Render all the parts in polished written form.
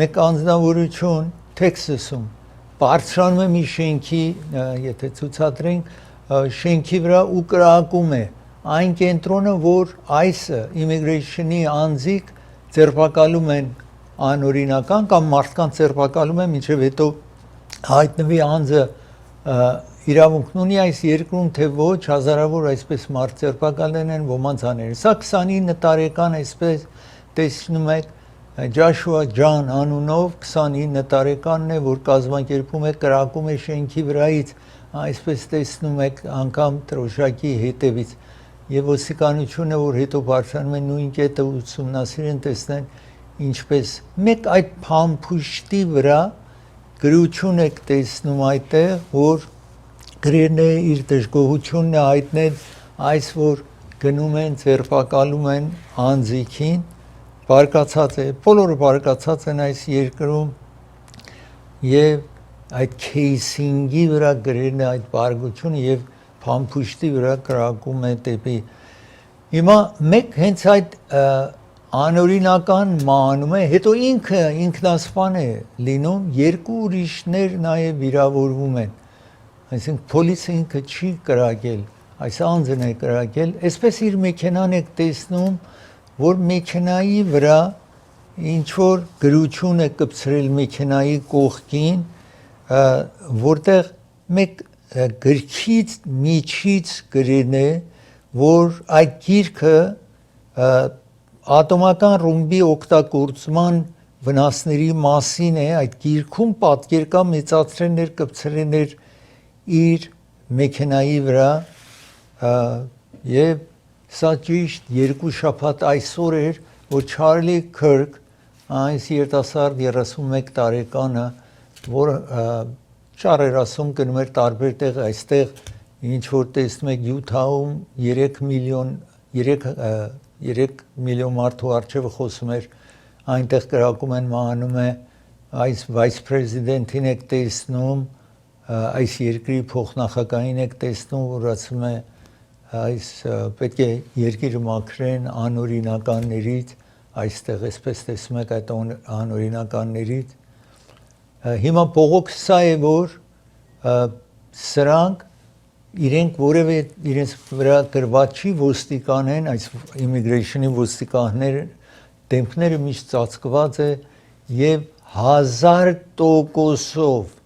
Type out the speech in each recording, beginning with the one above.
մեկ անձնավորություն Թեքսասում բարձրանում է մի շենքի, եթե ցուցադրենք, շենքի վրա ու կրակում է այն կենտրոնը, որ այս immigration-ի անձիկ ձերբակալում են անօրինական կամ մարդկանց ձերբակալում են, մինչև հետո հայտնվի անձը իրավունքն ունի այս երկրում, թե ոչ, հազարավոր այսպես մարդ ձերբակալներ են, ոմանց աներ։ Սա 29 տարեկան, այսպես տեսնում եք, Ջաշուա Ջան անունով 29 տարեկանն է, որ կազմակերպում է, կրակում է շենքի վրայից, այսպես տեսնում եք, անգամ տրոշակի հետևից, եւ ոստիկանությունը, որ հետո բարձրանում է նույն կետը ուսումնասիրեն, տեսնեն ինչպես մեկ այդ փամփուշտի վրա գրություն եք տեսնում այդտեղ, որ գրերն է իր դժգոհությունն է հայտնել այս, որ գնում են, ձերբակալում են անձիկին, բարկացած է, բոլորը բարկացած են այս երկրում եւ այդ քեյսինգի վրա գրերն է այդ բարգությունը եւ փամփուշտի վրա կրակում է դեպի հիմա մեկ հենց այդ անօրինական մահանում է, հետո ինքը ինքնասպան է լինում, երկու ուրիշներ նաեւ վիրավորվում են, այսինքն պոլիցը ինքը չի կրակել, այս անձն է կրակել, այսպես իր մեքենան եք տեսնում, որ մեքենայի վրա ինչ որ գրություն է կպցրել մեքենայի կողքին, որտեղ մեկ գրքից միջից գրին է, որ այդ գիրքը ատոմական ռումբի օգտագործման վնասների մասին է, այդ գիրքում պատկեր կա մեծացրել կպցրել իր մեքենայի վրա եւ սա ճիշտ երկու շաբաթ այսօր էր, որ Չարլի Քըրք, այս երիտասարդ 31 տարեկանը, որ ճառեր ասում գնում էր տարբեր տեղ, այստեղ ինչ որ տեսնում եք Յութահում 3 միլիոն մարդու առջևը խոսում էր, այնտեղ կրակում են, մահանում է, այս վայս պրեզիդենտին եք տեսնում, այս երկրի փոխնախագահին եք տեսնում, որ ասում է այս պետք է երկիրը մաքրեն անօրինականներից, այստեղ այսպես տեսնում եք այդ անօրինականներից, հիմա բողոքը սա է, որ սրանք իրենք որևէ իրենց վրա գրված չի ոստիկանեն, այս immigration-ի ոստիկանները դեմքները միշտ ծածկված է եւ 1000%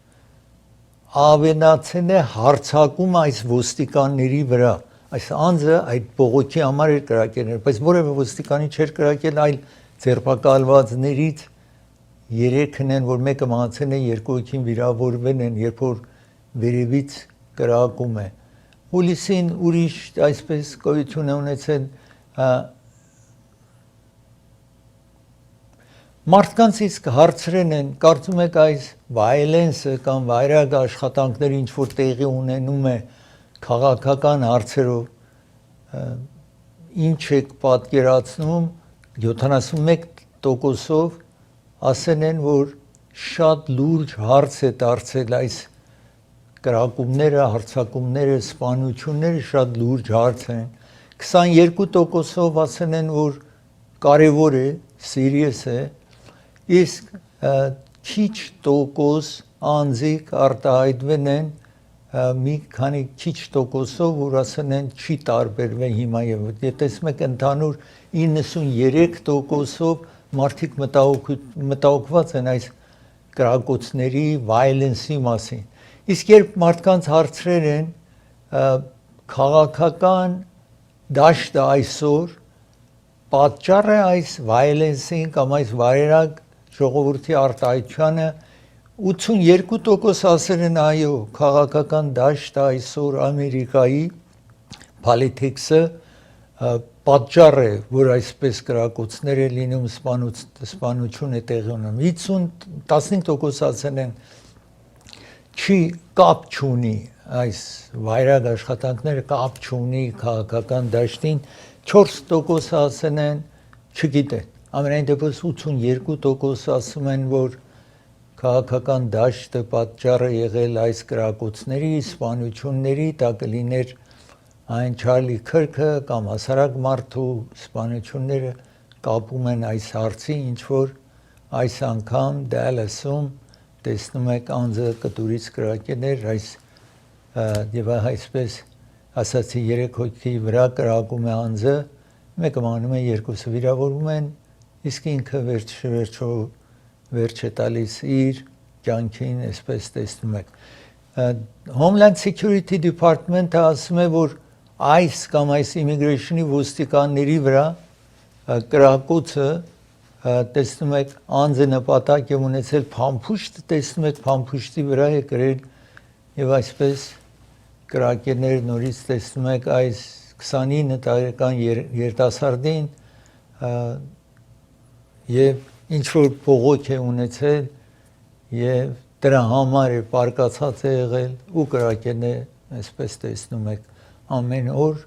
ավենացել է հարձակում այս ոստիկանների վրա, այս անձը այդ բողոքի համար էր կրակել, բայց որևէ ոստիկանի չէր կրակել, այլ ձերբակալվածներից 3-ն են, որ մեկը մահացել է, 2 հոգին վիրավորվել են, երբ որ վերևից կրակում է։ Հուլիսին ուրիշ այսպես գոյություն է ունեցել մարդկանց իսկ հարցրեն են, կարծում եք այս violence-ը կամ վայրագ աշխատանքները ինչ որ տեղի ունենում է քաղաքական հարցերով ինչ եք պատկերացնում 71%-ով ասեն են, որ շատ լուրջ հարց է դարձել այս կրակումները, հարձակումները, սպանությունները շատ լուրջ հարց են 22%-ով ասեն են, որ կարևոր է, serious է, իսկ քիչ տոկոս անձիկ արտահայտվել են մի քանի քիչ տոկոսով, որ ասեն են չի տարբերվել հիմա եւ տեսնում եք ընդհանուր 93%-ով մարդիկ մտահոգված են այս կրակոցների violence-ի մասին։ Իսկ երբ մարդկանց հարցրել են քաղաքական դաշտը այսօր պատճառ է այս violence-ին կամ այս վայրագ ժողովրդի արտահայտությանը 82% ասել են այո, քաղաքական դաշտը այսօր Ամերիկայի politics-ը պատճառ է, որ այսպես կրակոցներ է լինում, սպանություն է տեղի ունենում։ 15% ասել են չի կապ չունի այս վայրագ աշխատանքները կապ չունի քաղաքական դաշտին, 4% ասել են չգիտեն։ Ամենայն դեպս 82% ասում են, որ քաղաքական դաշտը պատճառը եղել այս կրակոցների, սպանությունների, դա կլիներ այն Չարլի Քըրքը կամ հասարակ մարդու սպանությունները կապում են այս հարցի ինչ որ այս անգամ Դալասում տեսնում եք անձը կտուրից կրակել այս եւ այսպես ասացի 3 հոգի վրա կրակում է անձը, մեկը մանում է, երկուսը վիրավորվում են, իսկ ինքը վերջ է տալիս իր կյանքին, այսպես տեսնում եք։ Homeland Security Department-ը ասում է, որ այս կամ այս immigration-ի ոստիկանների վրա կրակոցը տեսնում եք անձը նպատակ է ունեցել փամփուշտ, տեսնում եք փամփուշտի վրա է գրել եւ այսպես կրակերներ նորից տեսնում եք այս 29 տարեկան երիտասարդին եւ ինչ որ փողոք է ունեցել եւ դրա համար է պարկացած է եղել ու կրակեն է այսպես տեսնում եք ամեն օր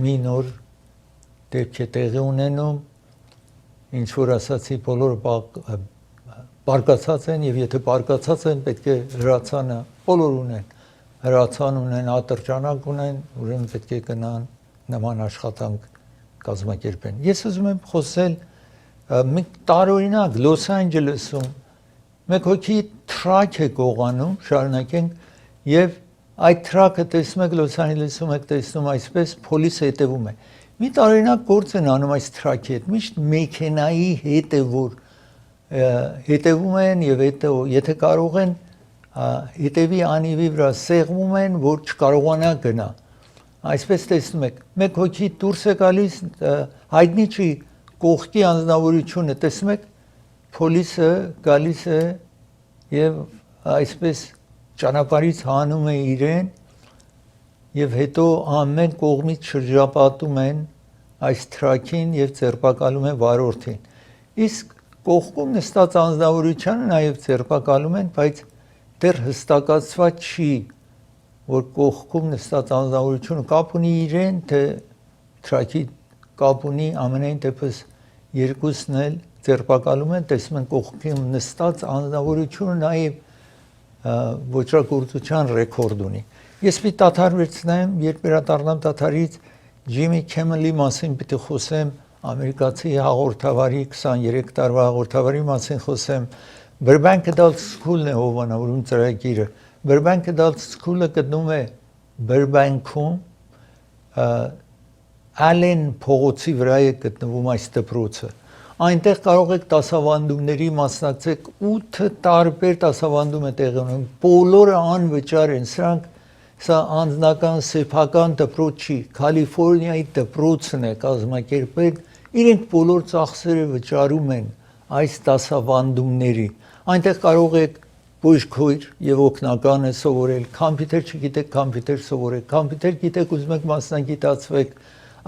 մի նոր դեպք է տեղի ունենում ինչ որ ասացի բոլորը պարկացած են եւ եթե պարկացած են պետք է հրացանը բոլոր ունեն հրացան ունեն ատրճանակ ունեն ուրեմն պետք է գնան նման աշխատանք կազմակերպեն ես ուզում եմ խոսել մի տարօրինակ Լոս Անջելեսում մեկ հոգի թրակ է գողանում շարունակենք եւ այդ թրակը տեսնում եք Լոս Անջելեսում եք տեսնում այսպես պոլիսը հետևում է մի տարօրինակ գործ են անում այս թրակի հետ միշտ մեքենայի հետ է որ հետևում են եւ եթե կարող են հետևի անիվի վրա սեղմում են որ չկարողանա գնա այսպես տեսնում եք մեկ հոգի դուրս է գալիս հայտնի չի կողքի անձնավորությունը տեսնում եք պոլիսը գալիս է եւ այսպես ճանապարհից հանում է իրեն եւ հետո ամեն կողմից շրջապատում են այս թրակին եւ ձերբակալում են վարորդին իսկ կողքում նստած անձնավորությունը նաեւ ձերբակալում են բայց դեռ հստակացված չի որ կողքում նստած անձնավորությունը կապ ունի իրեն թե թրակի կապ ունի ամենայն դեպս երկուսն էլ ձերբակալում են տեսնում են կողքում նստած անձնավորությունը նաեւ ոչրագործության ռեկորդ ունի ես մի տաթար վերցնեմ երբ վերադառնամ տաթարից Ջիմի Քեմելի մասին պիտի խոսեմ ամերիկացի հաղորդավարի 23 տարվա հաղորդավարի մասին խոսեմ Burbank Adult School-ն է հովանավորում ծրագիրը Burbank Adult School-ը գտնվում է Burbank-ում Allen փողոցի վրա է գտնվում այս դպրոցը այնտեղ կարող եք դասավանդումների մասնակցեք 8 տարբեր դասավանդում է տեղի ունենում բոլորը անվճար են սրանք սա անձնական սեփական դպրոց չի Կալիֆոռնիայի դպրոցն է կազմակերպել իրենք բոլոր ծախսերը վճարում են այս դասավանդումների այնտեղ կարող եք բուժքույր եւ օգնականը սովորել կոմպյուտեր չգիտեք կոմպյուտեր սովորեք կոմպյուտեր գիտեք ուզում եք մասնագիտացվեք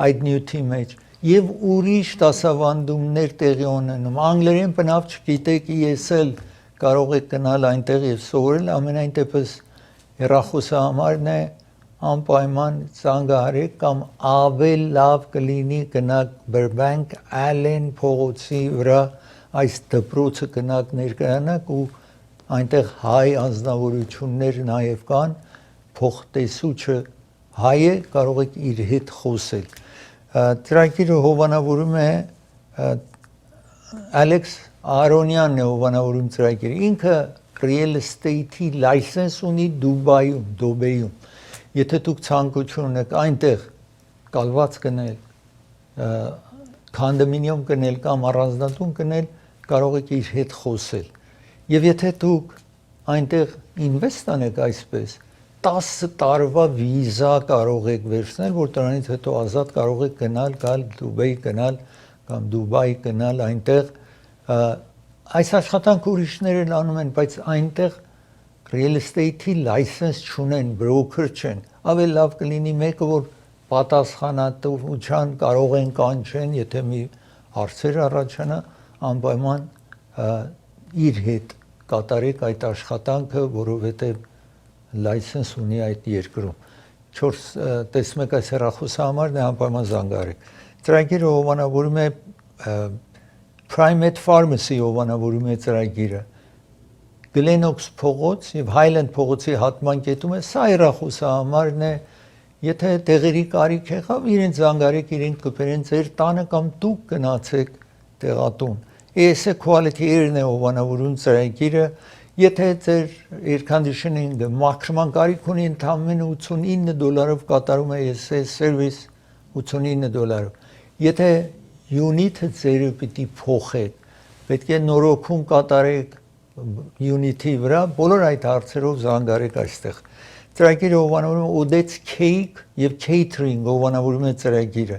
այդ նյութի մեջ եւ ուրիշ դասավանդումներ տեղի ունենում անգլերեն բնավ չգիտեք ESL կարող եք գնալ այնտեղ եւ սովորել ամենայն դեպս հեռախոսահամարն է անպայման զանգահարեք կամ ավել լավ կլինի գնաք Burbank Allen փողոցի վրա այս դպրոցը գնաք ներկայանաք ու այնտեղ հայ անձնավորություններ նաեւ կան փոխտեսուչը հայ է կարող եք իր հետ խոսել ծրագիրը հովանավորում է Ալեքս Արոնյանն է հովանավորում ծրագիրը ինքը real estate-ի license ունի Դուբայում եթե դուք ցանկություն ունեք այնտեղ կալված գնել կոնդոմինիում գնել կամ առանձնատուն գնել կարող եք իր հետ խոսել եւ եթե դուք այնտեղ ինվեստ անեք այսպես 10 տարվա վիզա կարող եք վերցնել որ դրանից հետո ազատ կարող եք գնալ գալ Դուբայ գնալ կամ Դուբայ գնալ այնտեղ այս աշխատանքը ուրիշներ են անում են բայց այնտեղ real estate-ի license չունեն broker չեն ավելի լավ կլինի մեկը որ պատասխանատվության կարող են կանչեն եթե մի հարցեր առաջանա անպայման իր հետ կատարեք այդ աշխատանքը որովհետեւ license ունի այդ երկրում 4 տեսնում եք այս հեռախոսահամարն է անպայման զանգահարեք ծրագիրը հովանավորում է Primate Pharmacy հովանավորում է ծրագիրը Glen-Oaks փողոց եւ Highland փողոցի հատման կետում է սա հեռախոսահամարն է եթե տեղերի կարիք եղավ իրեն զանգարեք իրենք կբերեն ձեր տանը կամ դուք գնացեք տեղատուն AS Quality Air-ն է հովանավորում ծրագիրը, եթե ձեր air conditioning-ը մաքրման կարիք ունի, ընդամենը $89 կատարում է AS service $89։ Եթե unit-ը ձերը պիտի փոխեք, պետք է նորոգում կատարեք unit-ի վրա, բոլոր այդ հարցերով զանգարեք այստեղ։ Ծրագիրը հովանավորում է Odets Cake եւ Catering հովանավորում է ծրագիրը։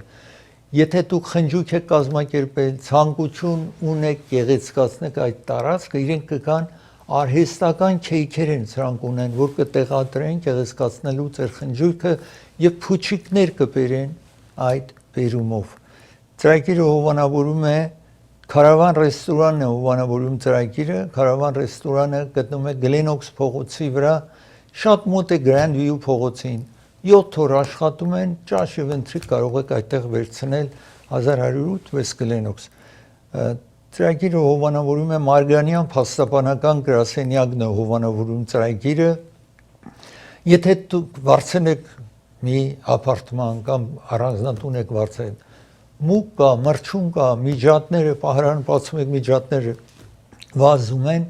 Եթե դուք խնջույք եք կազմակերպել, ցանկություն ունեք գեղեցկացնեք այդ տարածքը, իրենք կգան արհեստական քեյքեր են սրանք ունեն, որ կտեղադրեն գեղեցկացնելու ձեր խնջույքը եւ փուչիկներ կբերեն այդ բերումով։ Ծրագիրը հովանավորում է Caravan ռեստորանն է հովանավորում ծրագիրը, Caravan ռեստորանը գտնվում է Glenox փողոցի վրա, շատ մոտ է Grand View փողոցին։ 7 օր աշխատում են, ճաշ եւ ընթրիք կարող եք այդտեղ վերցնել 1108 West Glenox։ Ծրագիրը հովանավորում է Մարգանյան փաստաբանական գրասենյակն է հովանավորում ծրագիրը։ Եթե դուք վարձենեք մի ապարտման կամ առանձնատուն եք վարձել, մուկ կա, մրջուն կա, միջատները, պահարան բացում եք միջատները վազում են,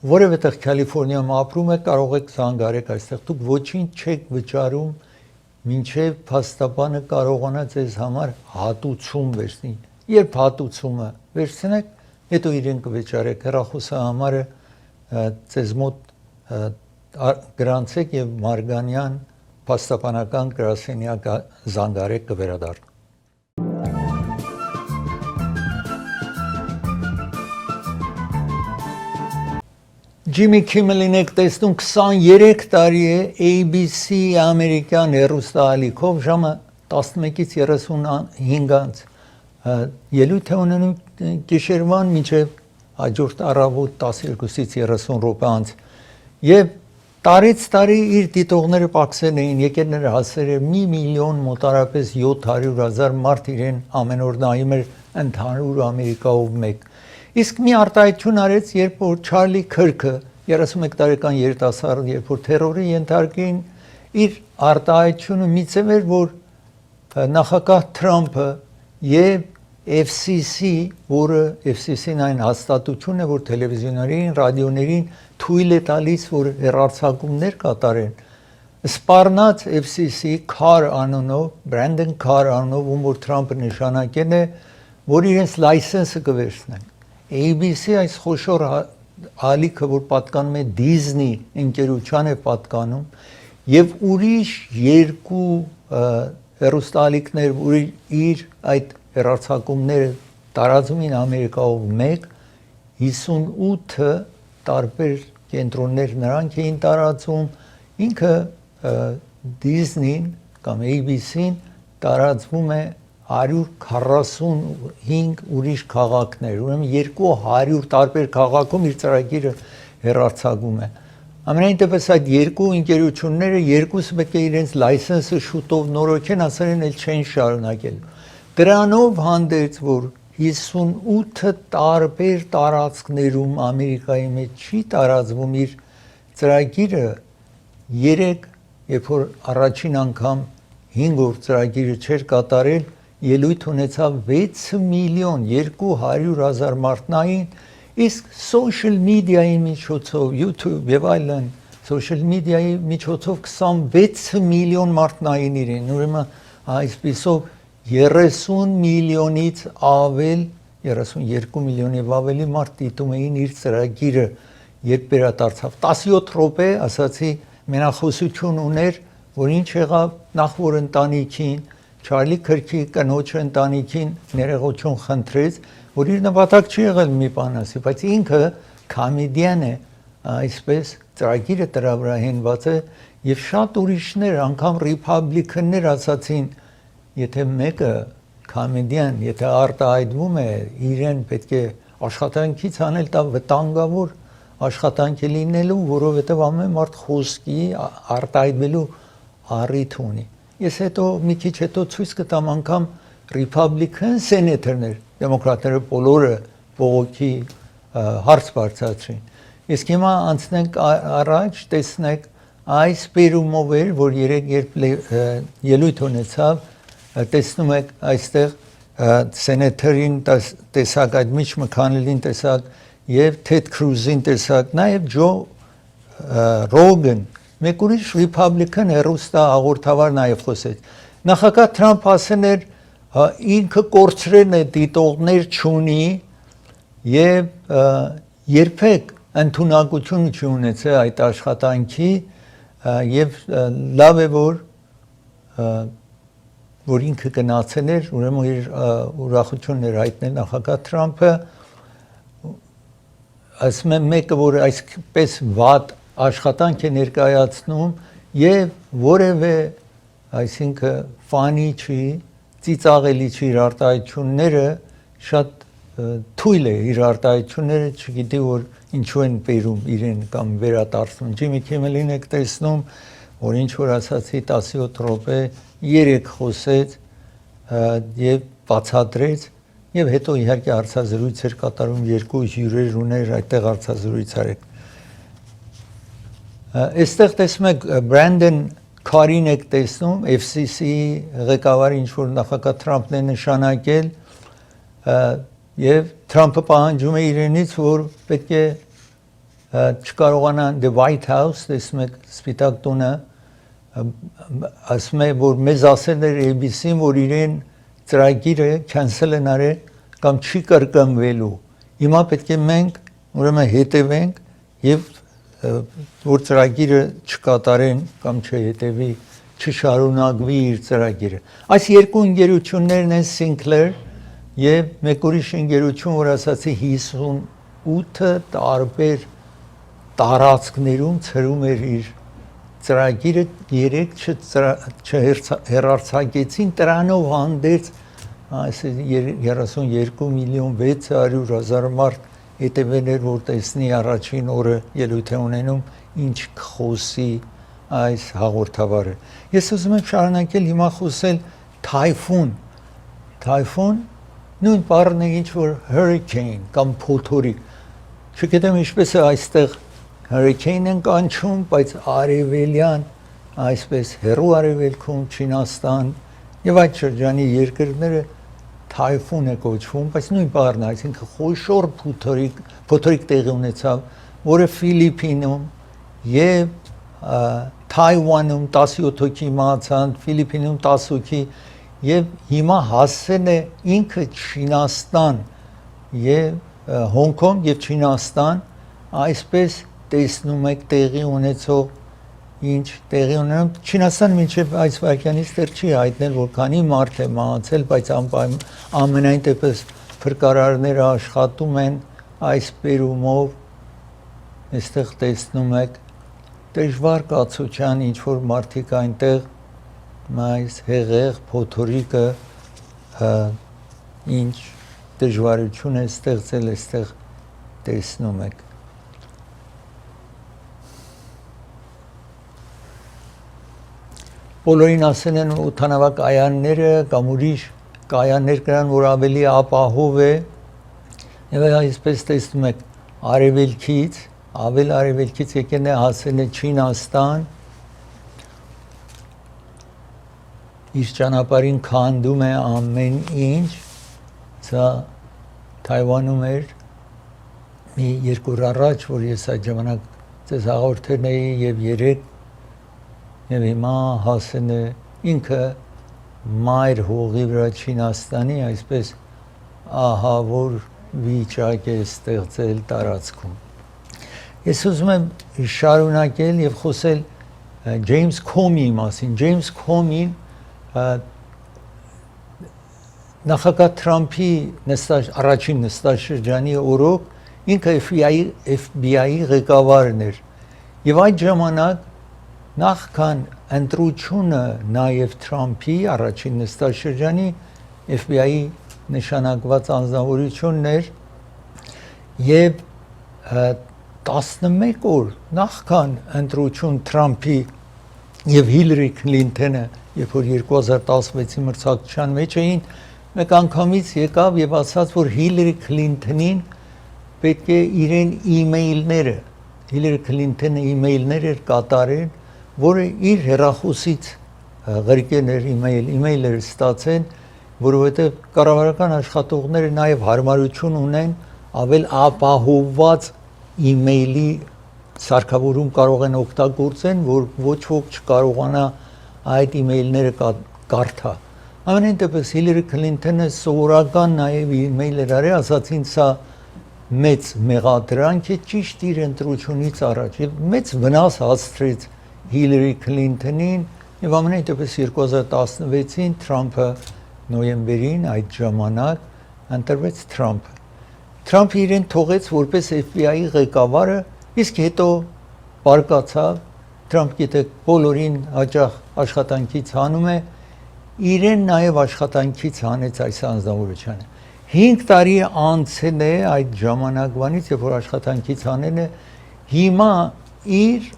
որևէ տեղ Կալիֆոռնիայում ապրում եք, կարող եք զանգարեք այստեղ, դուք ոչինչ չեք վճարում, մինչև փաստաբանը կարողանա ձեզ համար հատուցում վերցնի։ Երբ հատուցումը վերցնեք, հետո իրեն կվճարեք հեռախոսահամարը ձեզ մոտ գրանցեք եւ Մարգանյան փաստաբանական գրասենյակ զանգարեք կվերադառնա։ Jimmy Kimmel-ին եք տեսնում 23 տարի է ABC ամերիկյան հեռուստաալիքով ժամը 11-ից 35 ելույթ է ունենում գիշերվան մինչև հաջորդ առավոտ 12-ից 30 րոպե անց եւ տարեց տարի իր դիտողները պակսել էին, եկերները հասել էր 1 միլիոն մոտարապես 700,000 մարդ իրեն ամեն օր նայում էր ընդհանուր Ամերիկայով մեկ։ Իսկ մի արտահայտություն արեց, երբ որ Չարլի Քըրքը 31 տարեկան երիտասարդ, երբ որ թերորի ենթարկին, իր արտահայտությունը միցև էր, որ նախագահ Թրամփը եւ FCC, որը FCC-ն այն հաստատությունն է, որ տելևիզիոներին, ռադիոներին թույլ է տալիս, որ հեռարձակումներ կատարեն, սպառնաց FCC Carr անունով, Brandon Carr անունով, ում որ Թրամփը նշանակել է, որ իրենց լայսենսը կվերցնեն։ ABC այս խոշոր ալիքը, որ պատկանում է Disney ընկերության է պատկանում, եւ ուրիշ երկու հեռուստաալիքներ, որ իր այդ հեռարձակումները տարածում են Ամերիկայով մեկ 58 տարբեր կենտրոններ նրանք էին տարածում, ինքը Disney-ն կամ ABC-ն տարածվում է 145 ուրիշ քաղաքներ, ուրեմն 200 տարբեր քաղաքում իր ծրագիրը հեռարձակում է։ Ամենայն դեպս այդ երկու ընկերությունները երկուսը պետք է իրենց լայսենսը շուտով նորոգեն, ասել են էլ չեն շարունակել։ Դրանով հանդերձ, որ 58 տարբեր տարածքներում Ամերիկայի մեջ չի տարածվում իր ծրագիրը, 3, երբ որ առաջին անգամ 5 օր ծրագիրը չէր կատարել, ելույթ ունեցավ 6 միլիոն 200,000 մարդնային, իսկ social media-ի միջոցով, YouTube եւ այլն, social media-ի միջոցով 26 միլիոն մարդնային իրեն, ուրեմն այսպիսով 30 միլիոնից ավել, 32 միլիոնів ավելի մարդ դիտում էին իր ծրագիրը, երբ վերադարձավ 17 րոպե, ասացի, մենախոսություն ուներ, որ ինչ եղավ նախ որ ընտանիքին, Չարլի Քըրքի կնոջ ընտանիքին ներողություն խնդրեց, որ իր նպատակ չի եղել մի բան ասի, բայց ինքը կոմեդիան է, այսպես ծրագիրը դրա վրա հենված է եւ շատ ուրիշներ, անգամ ռիփաբլիկաններ ասացին, եթե մեկը կոմեդիան, եթե արտահայտվում է, իրեն պետք է աշխատանքից անել դա վտանգավոր աշխատանք է լինելու, որովհետեւ ամեն մարդ խոսքի արտահայտվելու առիթ ունի։ Ես հետո մի քիչ հետո ցույց կտամ անգամ Republican սենատորներ, դեմոկրատները բոլորը բողոքի հարց բարձրացրին։ Իսկ հիմա անցնենք առաջ, տեսնենք այս բերումով էր, որ երեք երբ ելույթ ունեցավ, տեսնում եք այստեղ սենեթերին տեսակ, այդ Միչ Մքանելին տեսակ եւ Թեդ Քրուզին տեսակ, նաեւ Ջո Ռոգան, մեկ ուրիշ Ռիփաբլիկան հերոստա հաղորդավար նաեւ խոսեց։ Նախագահ Թրամփ ասել էր ինքը կորցրել է դիտողներ չունի եւ երբեք ընդունակություն չունեցել այդ աշխատանքի եւ լավ է որ ինքը գնացել էր, ուրեմն իր ուրախությունն էր հայտնել նախագահ Թրամփը, ասում եմ մեկը որ այսպես վատ աշխատանք է ներկայացնում եւ որևէ այսինքն ֆանի չի, ծիծաղելի չի իր արտահայտությունները, շատ թույլ է իր արտահայտությունները, չգիտի որ ինչու են բերում իրեն կամ վերադարձնում։ Ջիմի Քիմելին եք տեսնում, որ ինչ որ ասացի 17 րոպե 3 խոսեց եւ բացատրեց եւ հետո իհարկե հարցազրույց էր կատարում, 2 հյուրեր ուներ, այդտեղ հարցազրույց արեք։ Այստեղ տեսնում եք Բրենդոն Քարին եք տեսնում, FCC-ի ղեկավարը ինչ որ նախագահ Թրամփն է նշանակել եւ Թրամփը պահանջում է իրենից, որ պետք է չկարողանան The White House, տեսնում եք Սպիտակ տունը, ասում է որ մեզ ասել էր ABC-ն, որ իրեն ծրագիրը cancel են արել կամ չի կրկնվելու։ Հիմա պետք է մենք ուրեմն հետևենք եւ որ ծրագիրը չկատարեն կամ չհետևի, չշարունակվի իր ծրագիրը։ Այս երկու ընկերություններն են Sinclair եւ մեկ ուրիշ ընկերություն, որ ասացի 58 տարբեր տարածքներում ծրում էր իր ծրագիրը, 3 չհեռարձակեցին դրանով հանդերձ 32 միլիոն 600 հազար մարդ հետևել էր, որ տեսնի առաջին օրը ելույթ է ունենում ինչ կխոսի այս հաղորդավարը։ Ես ուզում եմ շարունակել հիմա խոսել Թայֆուն, նույն բառն է ինչ որ hurricane կամ փոթորիկ։ Չգիտեմ ինչպես է այստեղ hurricane են կանչում, բայց արևելյան այսպես հեռու արևելքում Չինաստան եւ այդ շրջանի երկրները Թայֆուն է կոչվում, բայց նույն բառն է, այսինքն խոշոր փոթորիկ տեղի ունեցավ, որը Ֆիլիպինում եւ Թայվանում 17 հոգի մահացան, Ֆիլիպինում 10 հոգի եւ հիմա հասել է ինքը Չինաստան եւ Հոնկոնգ եւ Չինաստան, այսպես տեսնում եք տեղի ունեցող ինչ տեղի ունենում Չինաստան մինչև այս վայրկյանից դեռ չի հայտնել որ քանի մարդ է մահացել, բայց ամենայն դեպս փրկարարները աշխատում են այս բերումով, այստեղ տեսնում եք դժվար կացության ինչ որ մարդիկ այնտեղ այս հեղեղ փոթորիկը ինչ դժվարություն է ստեղծել, այստեղ տեսնում եք։ Բոլորին ասեն են օդանավակ կայանները կամ ուրիշ կայաններ կրան, որ ավելի ապահով է եւ այսպես տեսնում եք արևելքից եկել է հասել է Չինաստան, իր ճանապարհին քանդում է ամեն ինչ, սա Թայվանում էր մի 2 օր առաջ, որ ես այդ ժամանակ ձեզ հաղորդել էի եւ 3 եւ հիմա հասել է ինքը մայր հողի վրա Չինաստանի, այսպես ահավոր վիճակ է ստեղծել տարածքում։ Ես ուզում եմ շարունակել եւ խոսել Ջեյմս Քոմիի մասին։ Ջեյմս Քոմին նախագահ Թրամփի առաջին նստաշրջանի օրոք ինքը FBI-ի ղեկավարն էր եւ այդ ժամանակ նախքան ընտրությունը նաև Թրամփի առաջին նստաշրջանի FBI-ի նշանակված անձնավորությունն էր եւ 11 օր նախքան ընտրություն Թրամփի եւ Հիլարի Քլինթոնը, երբ որ 2016-ի մրցակցության մեջ էին, մեկ անգամից եկավ եւ ասաց, որ Հիլարի Քլինթոնին պետք է իրեն email-ները, Հիլարի Քլինթոնը email-ներ էր կատարել, որը իր հեռախոսից ղրկել էր email-եր ստացել որովհետև կառավարական աշխատողները նաև հարմարություն ունեն ավել ապահովված email-ի սարքավորում կարող են օգտագործեն, որ ոչ ոք չկարողանա այդ email-ները կարդա։ Ամենայն դեպս Հիլարի Քլինթոնը սովորական նաև email էր արել, ասաց ինձ սա մեծ մեղադրանք է ճիշտ իր ընտրությունից առաջ եւ մեծ վնաս հասցրեց Հիլարի Քլինթոնին եւ ամենայն դեպս 2016-ին Թրամփը նոյեմբերին այդ ժամանակ ընտրվեց Թրամփը։ Թրամփը իրեն թողեց որպես FBI-ի ղեկավարը, իսկ հետո բարկացավ Թրամփ գիտեք բոլորին հաճախ աշխատանքից հանում է, իրեն նաև աշխատանքից հանեց այս անձնավորությունը։ 5 տարի անցել է այդ ժամանակվանից, երբ որ աշխատանքից հանել է, հիմա իր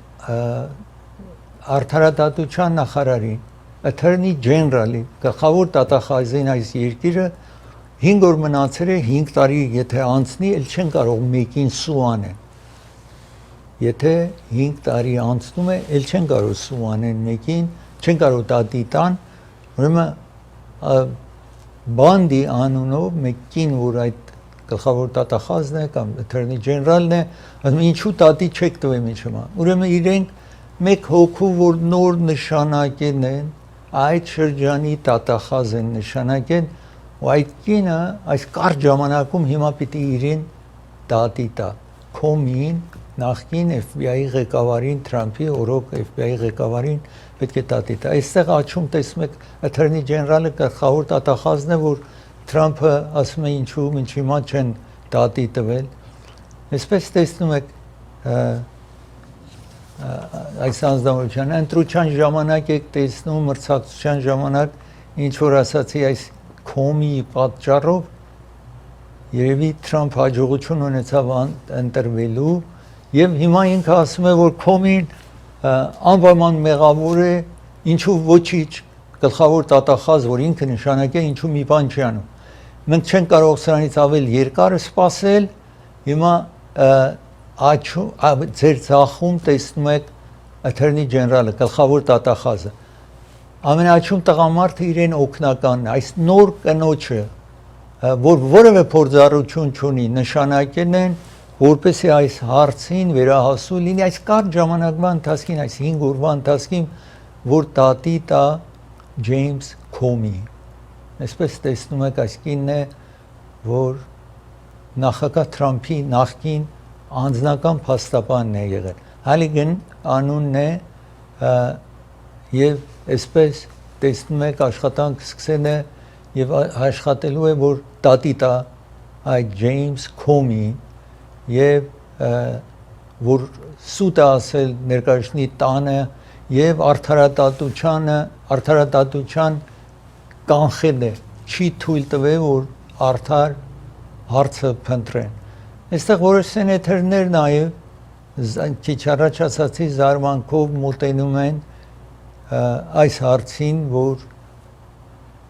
արդարադատության նախարարին, Attorney General-ի, գլխավոր դատախազին այս երկիրը 5 օր մնացել է 5 տարի եթե անցնի, էլ չեն կարող մեկին սու անեն։ Եթե 5 տարի անցնում է, էլ չեն կարող սու անեն մեկին, չեն կարող դատի տան, ուրեմն բանդի անունով մեկին, որ այդ գլխավոր դատախազն է կամ Attorney General-ն է, ասում ինչու դատի չեք տվել միջմա։ Ուրեմն իրենք մեկ հոգու, որ նոր նշանակեն են, այդ շրջանի դատախազ են նշանակեն, ու այդ կինը այս կարճ ժամանակում հիմա պիտի իրեն դատի տա։ Քոմին նախկին FBI-ի ղեկավարին Թրամփի օրոք FBI-ի ղեկավարին պետք է դատի տա։ Այստեղ աչում տեսնում եք Attorney General-ը գլխավոր դատախազն է, որ Թրամփը ասում է ինչու մինչ հիմա չեն դատի տվել։ Այսպես տեսնում եք այս անձնավորության ընտրության ժամանակ եք տեսնում մրցակցության ժամանակ ինչ որ ասացի այս Քոմի պատճառով երևի Թրամփ հաջողություն ունեցավ ընտրվելու եւ հիմա ինքը ասում է որ Քոմին անպայման մեղավոր է ինչու ոչինչ գլխավոր դատախազ որ ինքը նշանակե ինչու մի բան չի անում մենք չենք կարող սրանից ավել երկար սպասել հիմա ձեր ցախում տեսնում եք Attorney General-ը գլխավոր դատախազը ամենաչում տղամարդը իրեն օգնականն այս նոր կնոջը որ որևէ փորձառություն չունի նշանակեն են որպեսզի այս հարցին վերահասու լինի այս կարճ ժամանակվա ընթացքին այս 5 օրվա ընթացքին որ դատի տա Ջեյմս Քոմի այսպես տեսնում եք այս կինն է որ նախագահ Թրամփի նախկին անձնական փաստաբանն է եղել Հալիգան անունն է եւ այսպես տեսնում եք աշխատանք սկսել է եւ աշխատելու է որ դատի տա այդ Ջեյմս Քոմի եւ որ սուտ ասել ներկայացնի տանը եւ արդարադատության կանխել է չի թույլ տվել որ արդար հարցը փնտրեն այստեղ որոշ սենատորներ նաեւ քիչ առաջ ասացի զարմանքով մոտենում են այս հարցին որ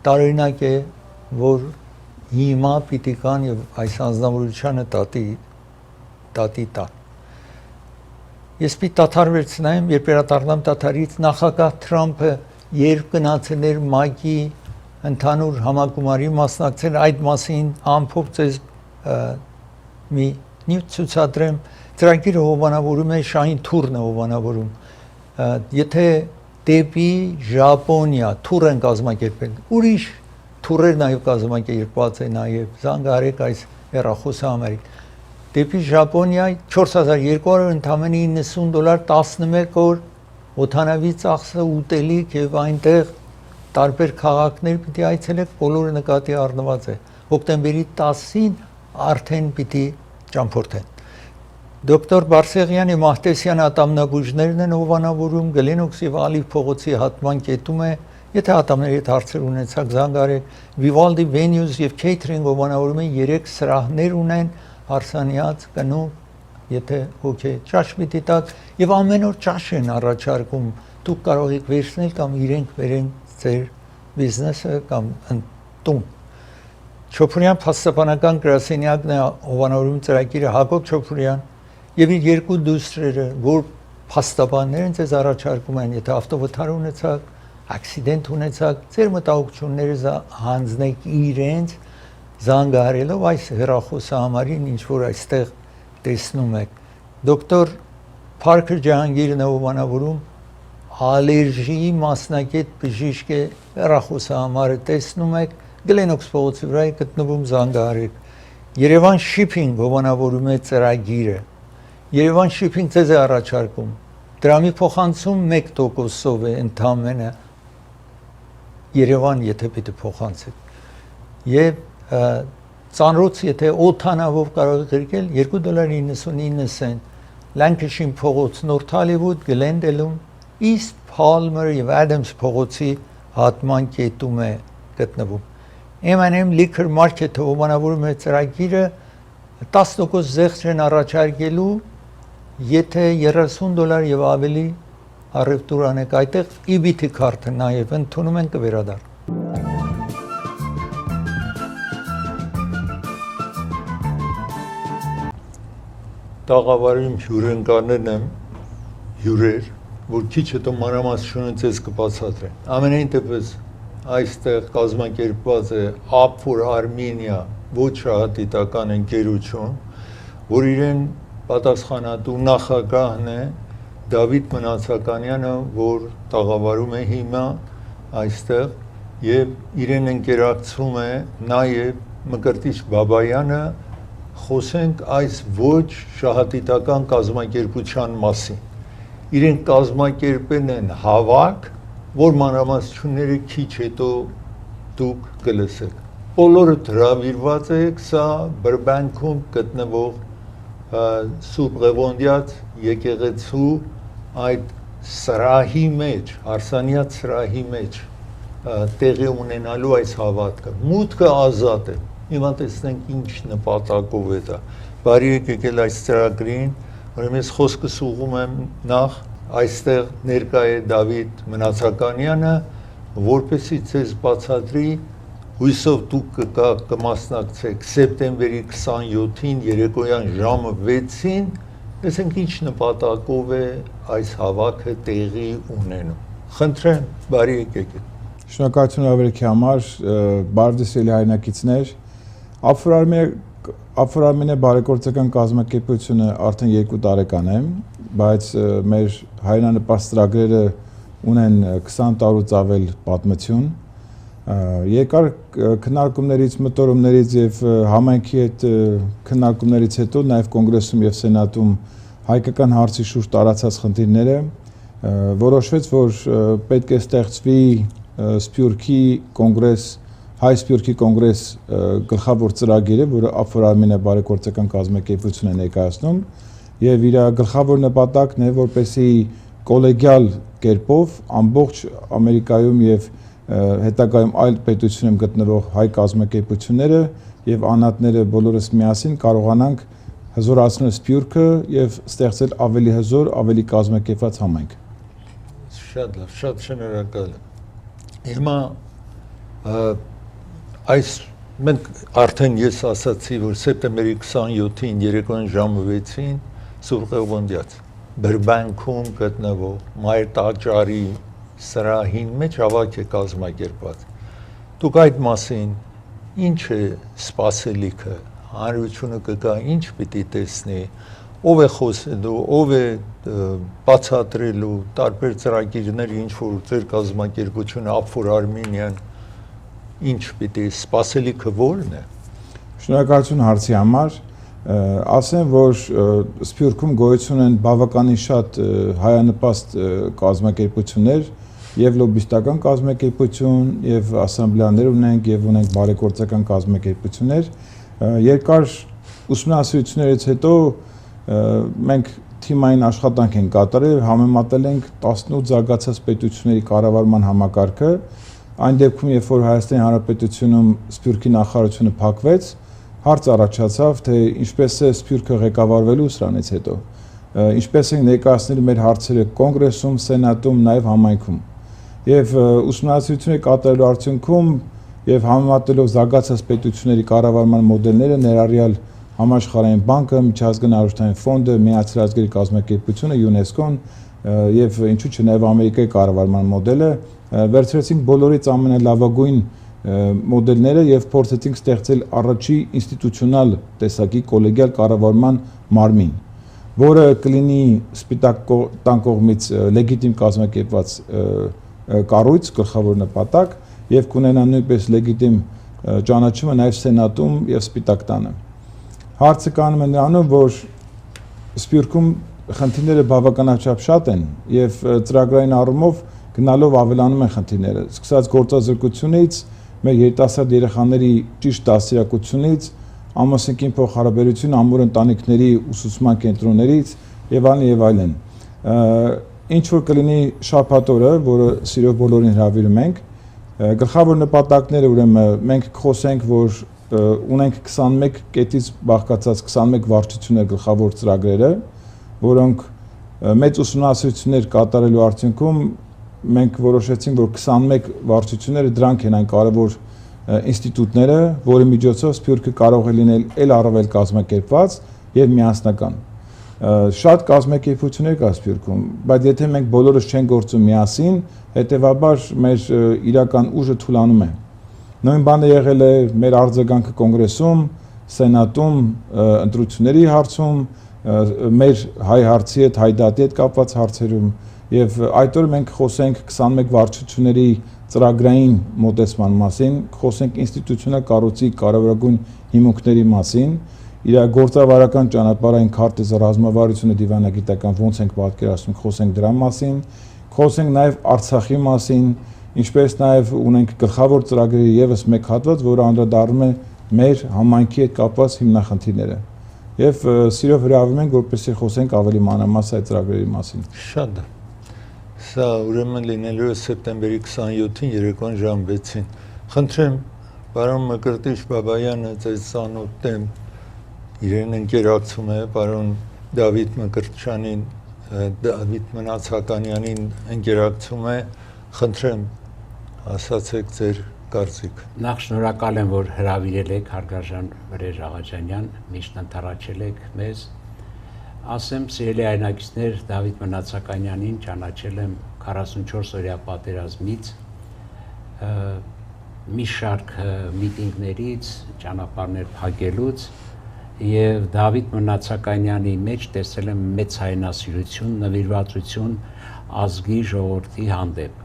տարօրինակ է որ հիմա պիտի կան եւ այս անձնավորությունը դատի տան ես պիտի դադար վերցնեմ երբ վերադառնամ դադարից նախագահ Թրամփը երբ գնացել էր ՄԱԿ-ի ընդհանուր համագումարի մասնակցել այդ մասին ամփոփ ձեզ մի ցուցադրեմ ծրագիրը հովանավորում է շահին թուրն է հովանավորում եթե դեպի Ժապոնիա թուր են կազմակերպել ուրիշ թուրեր նաև կազմակերպված է նաև զանգարեք այս հեռախոսահամարին դեպի Ժապոնիա 4200 ընդամենը $90 11 օր օթանավի ծախսը ուտելիք եւ այնտեղ տարբեր քաղաքներ պիտի այցելեք բոլորը նկատի առնված է հոկտեմբերի 10-ին արդեն պիտի ճամփորդեն Դոկտոր Բարսեղյանի Մահտեսյան ատամնաբույժներն են հովանավորում Գլենոքս եւ Ալիվ փողոցի հատման կետում է եթե ատամների հետ հարցեր ունեցաք զանգարեք Vivaldi Venues եւ Catering հովանավորում են 3 սրահներ ունեն հարսանյաց կնոջ եթե օքեյ ճաշ պիտի տաք եւ ամեն օր ճաշ են առաջարկում դուք կարող եք վերցնել կամ իրենք վերեն ձեր բիզնեսը կամ տուն Չոփուրյան փաստաբանական գրասենյակն է հովանավորում ծրագիրը Հակոբ Չոփուրյան եւ իր երկու դուստրերը որ փաստաբաններ են ձեզ առաջարկում են եթե ավտովթար ունեցաք ակսիդենտ ունեցաք, ձեր մտահոգությունները հանձնեք իրենց զանգահարելով այս հեռախոսահամարին, ինչ որ այստեղ տեսնում եք։ Դոկտոր Փարքր Ջահանգիրն ովանավորում ալերժիի մասնակետ բժիշկ է, հեռախոսահամարը տեսնում եք, Գլենոքս փողոցի վրա է գտնվում, զանգահարեք։ Երևան Shipping ովանավորում է ծրագիրը։ Երևան Shipping ձեզ է առաջարկում։ Դրամի փոխանցում 1%-ով է ընդամենը Երևան, եթե պետք է փոխանցեք։ Եվ ծանրոց, եթե օդանավով կարող եք եկել, $2.99 Lancashire փողոց, North Hollywood, Glendale-ում, East Palmer եւ Adams փողոցի հատման կետում է գտնվում։ M&M Liquor Market-ը ովանավորում է ծրագիրը 10% զեղչ են առաջարկելու, եթե $30 եւ ավելի առևտուր անեք այդտեղ, EBT քարտը նաեւ ընդունում են կվերադառնա։ Տաղավարում հյուրընկալներն եմ հյուրեր, որ քիչ հետո մանրամասնությունից ձեզ կբացատրեն։ Ամենայն դեպս այստեղ կազմակերպված է Up for Armenia ոչ շահադիտական ընկերություն, որ իրեն պատասխանատու նախագահն է Դավիթ Մնացականյանը, որ տաղավարում է հիմա այստեղ եւ իրեն ընկերակցում է նաեւ Մկրտիչ Բաբայանը, խոսենք այս ոչ շահադիտական կազմակերպության մասին։ Իրեն կազմակերպել են հավաք, որ մանրամասնությունները քիչ հետո դուք կլսեք։ Բոլորը հրավիրված եք սա Բրբանքում գտնվող Սուրբ Ղևոնդյաց եկեղեցու այդ սրահի մեջ, Արսանյաց սրահի մեջ տեղի ունենալու այս հավատքը։ Մուտքը ազատ է։ Հիմա տեսնենք ինչ նպատակով է դա։ Բարի եկել այս ծրագրին, ուրեմն ես խոսքս ուղղում եմ նախ այստեղ ներկա է Դավիթ Մնացականյանը, որպեսզի ցեզ բացատրի, հույսով դուք կմասնակցեք սեպտեմբերի 27-ին երեկոյան ժամը 6-ին, տեսենք ինչ նպատակով է այս հավաքը տեղի ունենում։ Խնդրեմ, բարի եկեք։ Շնորհակալություն ավերքի համար, Բարդեսելի հայրենակիցներ, Afro-Armenia բարեգործական կազմակերպությունը արդեն 2 տարեկան է, բայց մեր հայրենանպաստ ծրագրերը ունեն 20 տարուց ավել պատմություն։ Երկար քննարկումներից, մտորումներից եւ համայնքի հետ քննարկումներից հետո նաեւ կոնգրեսում եւ սենատում հայկական հարցի շուրջ տարածած խնդիրները որոշվեց, որ պետք է ստեղծվի Սփյուռքի կոնգրես, Հայ Սփյուռքի կոնգրես գլխավոր ծրագիրը, որը Afro-Armenia բարեգործական կազմակերպություն է ներկայացնում, եւ իր գլխավոր նպատակն է, որպեսզի կոլեգիալ կերպով ամբողջ Ամերիկայում եւ հետագայում այլ պետություններում գտնվող հայ կազմակերպությունները եւ անհատները բոլորս միասին կարողանանք հզորացնել Սփյուռքը եւ ստեղծել ավելի հզոր, ավելի կազմակերպված համայնք։ Շատ լավ, շատ շնորհակալ եմ։ Հիմա այս մենք արդեն ես ասացի, որ սեպտեմբերի 27-ին երեկոյան ժամը 6-ին Սուրբ Ղևոնդյաց Բրբանքում գտնվող Մայր տաճարի սրահին մեջ հավաք է կազմակերպված։ Դուք այդ մասին ինչ է սպասելիքը, հանրությունը կգա, ինչ պիտի տեսնի, ով է խոսելու, ով է բացատրելու տարբեր ծրագիրներ, ինչ որ ձեր կազմակերպությունը Afro-Armenian ինչ պիտի սպասելիքը որն է։ Շնորհակալություն հարցի համար։ Ասեմ, որ Սփյուռքում գոյություն են բավականին շատ հայանպաստ կազմակերպություններ, եւ լոբիստական կազմակերպություն, եւ ասամբլեաներ ունենք, եւ ունենք բարեգործական կազմակերպություններ։ Երկար ուսումնասիրություններից հետո մենք թիմային աշխատանք ենք կատարել, համեմատել ենք 18 զարգացած պետությունների կառավարման համակարգը, այն դեպքում, երբ որ Հայաստանի Հանրապետությունում Սփյուռքի նախարարությունը փակվեց, հարց առաջացավ, թե ինչպես է Սփյուռքը ղեկավարվելու սրանից հետո, ինչպես ենք ներկայացնել մեր հարցերը կոնգրեսում, սենատում, նաեւ համայնքում։ Եվ ուսումնասիրությունների կատարելու արդյունքում եւ համեմատելով զարգացած պետությունների կառավարման մոդելները, ներառյալ Համաշխարհային բանկը, Միջազգային արժութային ֆոնդը, Միացյալ Ազգերի կազմակերպությունը, ՅՈՒՆԵՍԿՕ-ն եւ ինչու՞ չէ նաեւ Ամերիկայի կառավարման մոդելը վերցրեցինք բոլորից ամենալավագույն մոդելները եւ փորձեցինք ստեղծել առաջի ինստիտուցիոնալ տեսակի կոլեգիալ կառավարման մարմին, որը կլինի սպիտակ տան կողմից լեգիտիմ կազմակերպված կառույց, գլխավոր նպատակ եւ կունենա նույնպես լեգիտիմ ճանաչումը նաեւ սենատում եւ սպիտակ տանը։ Հարցը կանում է նրանով, որ Սփյուռքում խնդիրները բավականաչափ շատ են եւ ծրագրային առումով գնալով ավելանում են խնդիրները, սկսած գործազրկությունից, մեր երիտասարդ երեխաների ճիշտ դաստիարակությունից, ամուսնական փոխհարաբերություն ամուր ընտանիքների ուսուցման կենտրոններից եւ այլն եւ այլն։ Ինչ որ կլինի շաբաթ օրը, որը սիրով բոլորին հրավիրում ենք, գլխավոր նպատակները ուրեմն մենք կխոսենք, որ ունենք 21 կետից բաղկացած 21 վարչություններ գլխավոր ծրագրերը, որոնք մեծ ուսումնասիրություններ կատարելու արդյունքում մենք որոշեցինք, որ 21 վարչությունները դրանք են այն կարևոր ինստիտուտները, որի միջոցով Սփյուռքը կարող է լինել ել առավել կազմակերպված եւ միասնական։ Շատ կազմակերպություններ կա Սփյուռքում, բայց եթե մենք բոլորս չենք գործում միասին, հետեւաբար մեր իրական ուժը թուլանում է։ Նույն բանը եղել է մեր արձագանքը կոնգրեսում, սենատում, ընտրությունների հարցում, մեր հայ հարցի հետ, հայ դատի հետ կապված հարցերում եւ այդ օրը մենք խոսենք 21 վարչությունների ծրագրային մոտեցման մասին, խոսենք ինստիտուցիոնալ կառույցի կարևորագույն հիմունքների մասին, իր գործավարական ճանապարհային քարտեզը ռազմավարությունը դիվանագիտական ոնց ենք պատկերացնում, խոսենք դրա մասին, խոսենք նաեւ Արցախի մասին, ինչպես նաեւ ունենք գլխավոր ծրագրերի եւս մեկ հատված, որը անդրադառնում է մեր համայնքի հետ կապված հիմնախնդիրները։ Եվ սիրով հրավիրում ենք, որպեսզի խոսենք ավելի մանրամասն այդ ծրագրերի մասին։ Շատ է։ Սա ուրեմն լինելու է սեպտեմբերի 27-ին երեկոյան ժամ 6-ին։ Խնդրեմ, պարոն Մկրտիչ Բաբայանը ձեզ ծանոթ եմ, իրեն ընկերակցում է պարոն Դավիթ Մկրտչյանին, Դավիթ Մնացականյանին ընկերակցում է, խնդրեմ, ասացեք ձեր կարծիք։ Նախ շնորհակալ եմ, որ հրավիրել եք Հարգարժան Վրեժ Աղաջանյան, միշտ ընդառաջել եք մեզ։ Ասեմ, սիրելի հայրենակիցներ, Դավիթ Մնացականյանին ճանաչել եմ 44-օրյա պատերազմից, մի շարք միտինգներից, ճանապարհներ փակելուց եւ Դավիթ Մնացականյանի մեջ տեսել եմ մեծ հայրենասիրություն, նվիրվածություն ազգի ժողովրդի հանդեպ։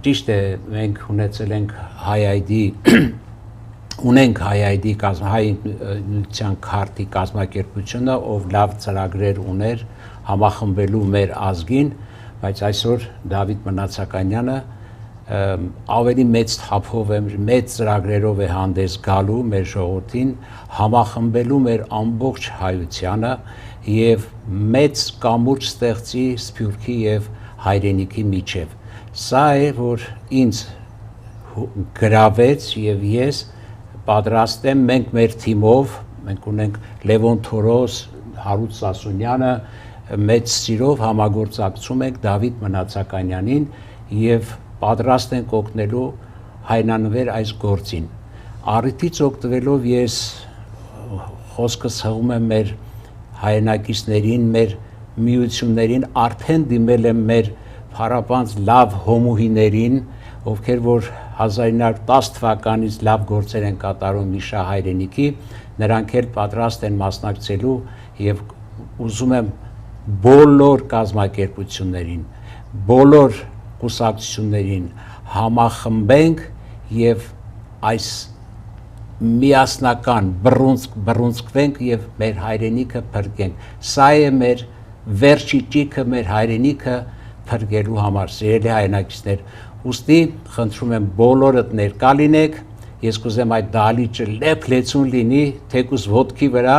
Ճիշտ է, մենք ունեցել ենք հայ նույնության քարտի կազմակերպությունը, ով լավ ծրագրեր ուներ համախմբելու մեր ազգին, բայց այսօր Դավիթ Մնացականյանը ավելի մեծ թափով է, մեծ ծրագրերով է հանդես գալու մեր ժողովրդին, համախմբելու մեր ամբողջ հայությանը եւ մեծ կամուրջ ստեղծի Սփյուռքի եւ հայրենիքի միջև։ Սա է, որ ինձ գրավեց եւ ես պատրաստ եմ, մենք մեր թիմով, մենք ունենք Լևոն Թորոս, Հարութ Սասունյանը, մեծ սիրով համագործակցում ենք Դավիթ Մնացականյանին եւ պատրաստ ենք օգնելու հայրենանվեր այս գործին։ Առիթից օգտվելով ես խոսքս հղում եմ մեր հայրենակիցներին, մեր միություններին, արդեն դիմել եմ մեր փառապանծ լավ հոմուհիներին, ովքեր որ 1910 թվականից լավ գործեր են կատարում Միշա հայրենիքի, նրանք էլ պատրաստ են մասնակցելու եւ ուզում եմ բոլոր կազմակերպություններին, բոլոր կուսակցություններին համախմբենք եւ այս միասնական բռունցքվենք եւ մեր հայրենիքը փրկենք։ Սա է մեր վերջի ճիգը, մեր հայրենիքը փրկելու համար, սիրելի հայրենակիցներ։ Ուստի խնդրում եմ բոլորդ ներկա լինեք, ես կուզեմ այդ դահլիճը լեփ-լեցուն լինի, թեկուզ ոտքի վրա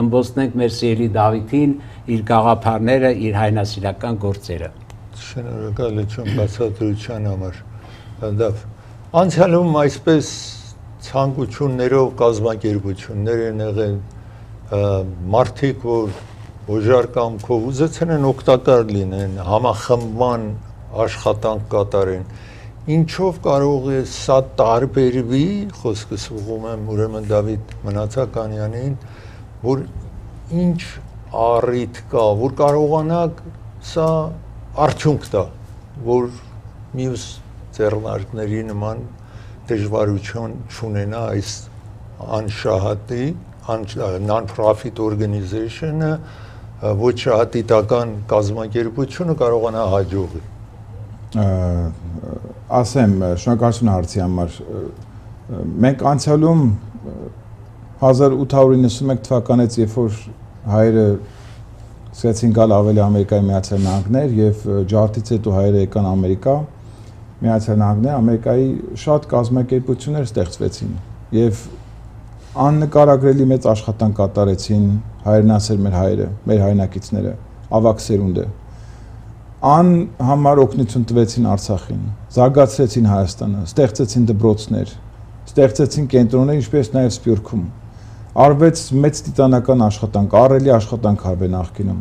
ըմբոսնենք մեր սիրելի Դավիթին, իր գաղափարները, իր հայրենասիրական գործերը։ Շնորհակալություն բացատրության համար։ Անցյալում այսպես ցանկություններով կազմակերպություններ են եղել, մարդիկ, որ օժար կամքով ուզեցել են օգտակար լինեն, համախմբման աշխատանք կատարեն, ինչով կարող է սա տարբերվի, խոսքս ուղղում եմ ուրեմն Դավիթ Մնացականյանին, որ ինչ առիթ կա, որ կարողանաք սա արդյունք տա, որ մյուս ձեռնարկների նման դժվարություն չունենա այս անշահատի non-profit organization-ը, ոչ շահատիտական կազմակերպությունը կարողանա հաջողի։ Ասեմ, շնորհակալություն հարցի համար։ Մենք անցյալում 1891 թվականից, երբ որ հայերը սկսեցին գալ ավելի Ամերիկայի Միացյալ Նահանգներ եւ ջարդից հետո հայերը եկան Ամերիկա, Միացյալ Նահանգներ, Ամերիկայի շատ կազմակերպություններ ստեղծվեցին եւ աննկարագրելի մեծ աշխատանք կատարեցին հայերն ասել մեր հայերը, մեր հայրենակիցները, ավագ սերունդը։ Անհամար օգնություն տվեցին Արցախին, զարգացրեցին Հայաստանը, ստեղծեցին դպրոցներ, ստեղծեցին կենտրոններ, ինչպես նաեւ Սփյուռքում։ Արվեց մեծ տիտանական աշխատանք, ահռելի աշխատանք արվե նախկինում,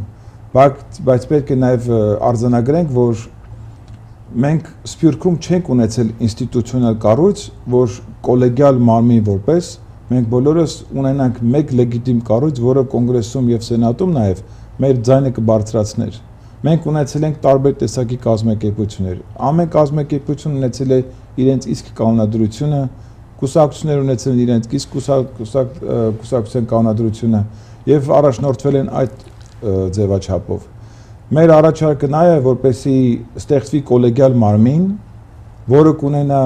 բայց պետք է նաև արձանագրենք, որ մենք Սփյուռքում չենք ունեցել ինստիտուցիոնալ կառույց, որ կոլեգիալ մարմին որպես, մենք բոլորս ունենանք մեկ լեգիտիմ կառույց, որը կոնգրեսում եւ սենատում նաև մեր ձայնը կբարձրացներ։ Մենք ունեցել ենք տարբեր տեսակի կազմակերպություններ, ամեն կազմակերպություն ունեցել է իրենց իսկ կանոնադրությունը, կուսակցություններ ունեցել իրենց իսկ կուսակցության կանոնադրությունը եւ առաջնորդվել են այդ ձևաչափով։ Մեր առաջարկը նա է, որպեսզի ստեղծվի կոլեգիալ մարմին, որը կունենա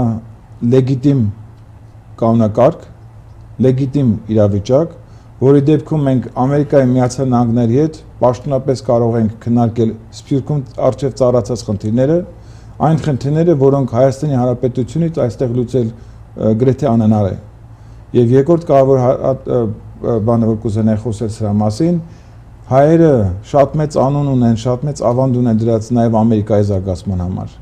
լեգիտիմ կանոնակարգ, լեգիտիմ իրավիճակ, որի դեպքում մենք Ամերիկայի Միացյալ Նահանգների հետ պաշտոնապես կարող ենք քննարկել Սփյուռքում առջև ծառացած խնդիրները, այն խնդիրները, որոնք Հայաստանի Հանրապետությունից այստեղ լուծել գրեթե անհնար է։ Եվ երկրորդ կարևոր բանը, որ կուզենայի խոսել սրա մասին, հայերը շատ մեծ անուն ունեն, շատ մեծ ավանդ ունեն դրած նաև Ամերիկայի զարգացման համար։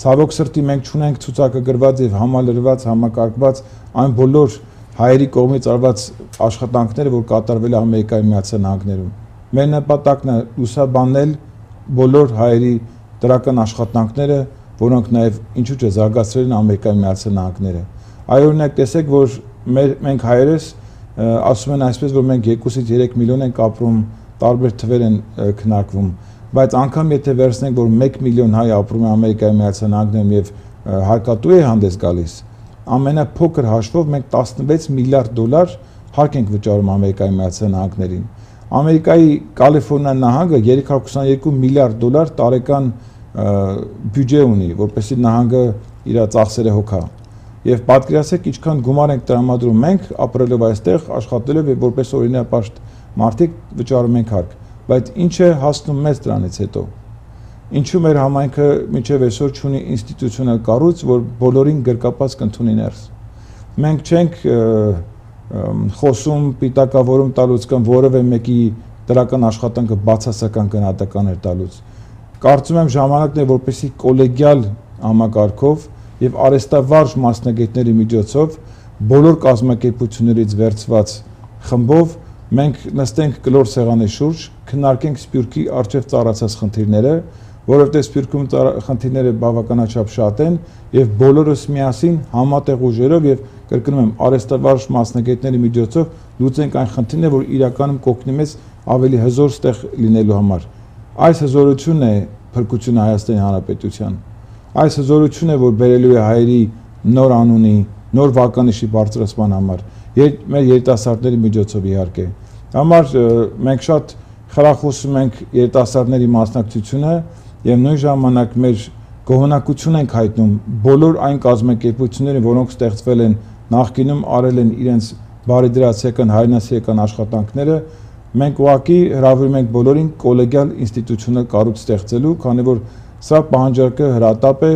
Ցավոք սրտի մենք չունենք ցուցակագրված եւ համալրված, համակարգված այն բոլոր հայերի կողմից արված աշխատանքները, որ կատարվել է Ամերիկայի Միացյալ Նահանգներում։ Մեր նպատակն է լուսաբանել բոլոր հայերի դրական աշխատանքները, որոնք նաև ինչու՞ չէ զարգացրել են Ամերիկայի Միացյալ Նահանգները։ Այ օրինակ տեսեք, որ մենք հայերս ասում են այսպես, որ մենք 2-ից 3 միլիոն ենք ապրում, տարբեր թվեր են քննարկվում, բայց անգամ եթե վերցնենք, որ 1 միլիոն հայ ապրում է Ամերիկայի Միացյալ Նահանգներում եւ հարկատու է հանդես գալիս, ամենափոքր հաշվով մենք 16 միլիարդ դոլար հարկ ենք վճարում Ամերիկայի Միացյալ Նահանգներին։ Ամերիկայի Կալիֆոռնիա նահանգը 322 միլիարդ դոլար տարեկան բյուջե ունի, որպեսզի նահանգը իր ծախսերը հոգա։ Եվ պատկերացրեք ինչքան գումար ենք տրամադրում մենք ապրելով այստեղ, աշխատելով եւ որպես օրինապաշտ մարդիկ վճարում ենք հարկ, բայց ինչ է հասնում մեզ դրանից հետո։ Ինչու մեր համայնքը մինչև այսօր չունի ինստիտուցիոնալ կառույց, որ բոլորին գրկապած կընդունի ներս։ Մենք չենք խոսում պիտակավորում տալուց կամ որևէ մեկի դրական աշխատանքը բացասական գնահատականներ տալուց։ Կարծում եմ ժամանակն է, որպեսզի կոլեգիալ համակարգով եւ արհեստավարժ մասնագետների միջոցով բոլոր կազմակերպություններից վերցված խմբով մենք նստենք կլոր սեղանի շուրջ, քննարկենք Սփյուռքի առջև ծառացած խնդիրները, որովհետեւ Սփյուռքում խնդիրները բավականաչափ շատ են եւ բոլորս միասին համատեղ ուժերով եւ կրկնում եմ արհեստավարժ մասնագետների միջոցով լուծենք այն խնդիրները, որ իրականում կօգնի մեզ ավելի հզոր ստեղ լինելու համար։ Այս հզորությունն է փրկությունը Հայաստանի Հանրապետության։ Այս հզորությունն է, որ բերելու է հայերի նոր անունի, նոր վարկանիշի բարձրացման համար, մեր երիտասարդների միջոցով իհարկե։ Համար մենք շատ խրախուսում ենք երիտասարդների մասնակցությունը եւ նույն ժամանակ մեր գոհունակություն ենք հայտնում բոլոր այն կազմակերպությունները, որոնք ստեղծվել են նախկինում, արել են իրենց բարեդրացիական հայրենասիրական աշխատանքները, մենք ուղղակի հրավիրում ենք բոլորին կոլեգիալ ինստիտուցիոնալ կառույց ստեղծելու, քանի որ սա պահանջարկը հրատապ է,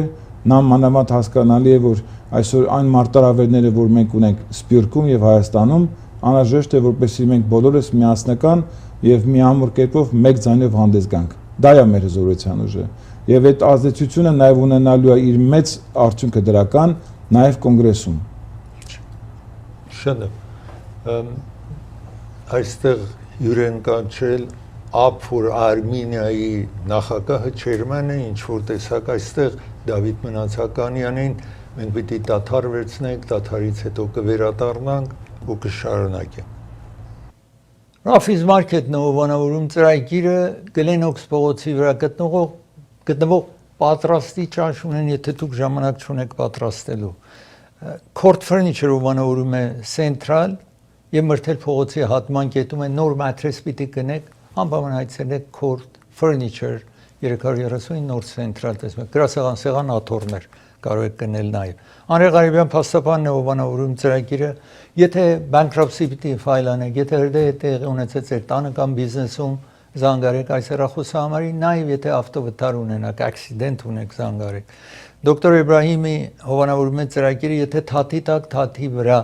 մանավանդ հասկանալի է, որ այսօր այն մարտահրավերները, որ մենք ունենք Սփյուռքում եւ Հայաստանում, անհրաժեշտ է, որպեսզի մենք բոլորս միասնական եւ միամուռ կերպով մեկ ձայնով հանդես գանք։ Դա է մեր հզորության ուժը։ Եվ այդ ազդեցությունը նաեւ ունենալու է իր մեծ արդյունքը դրական նաեւ կոնգրեսում։ Շատ է։ Այստեղ յուրենկանչել Up for Armenia-ի նախագահը Չերմանը ինչ որ տեսակ այստեղ Դավիթ Մնացականյանին մենք պիտի դադար վերցնենք, դադարից հետո կվերադառնանք ու կշարունակենք։ Ռաֆիզ Մարքեթն ու Վանավորում ծրագիրը Գլենոքս փողոցի վրա գտնվող գտնվող պատրաստի ճաշ ունեն, եթե դուք ժամանակ չունեք պատրաստելու։ Court Furniture ովանավորում է Central եւ Մրթել փողոցի հատման կետում է նոր մատրես պիտի գնեք, անպայման այցելեք Court Furniture 330 նոր Central տեսնում եք, գրասեղան սեղան աթոռներ կարող եք գնել նաեւ։ Անրե Ղարիբյան փաստաբանն է ովանավորում ծրագիրը, եթե bankruptcy պիտի ֆայլ անեք, եթե տեղի ունեցած ձեր տանը կամ բիզնեսում զանգարեք այս հեռախոսահամարի, նաև եթե ավտովթար ունենաք, accident ունեք, զանգարեք։ Դոկտոր Իբրահիմի հովանավորում է ծրագիրը, եթե թաթի տակ թաթի վրա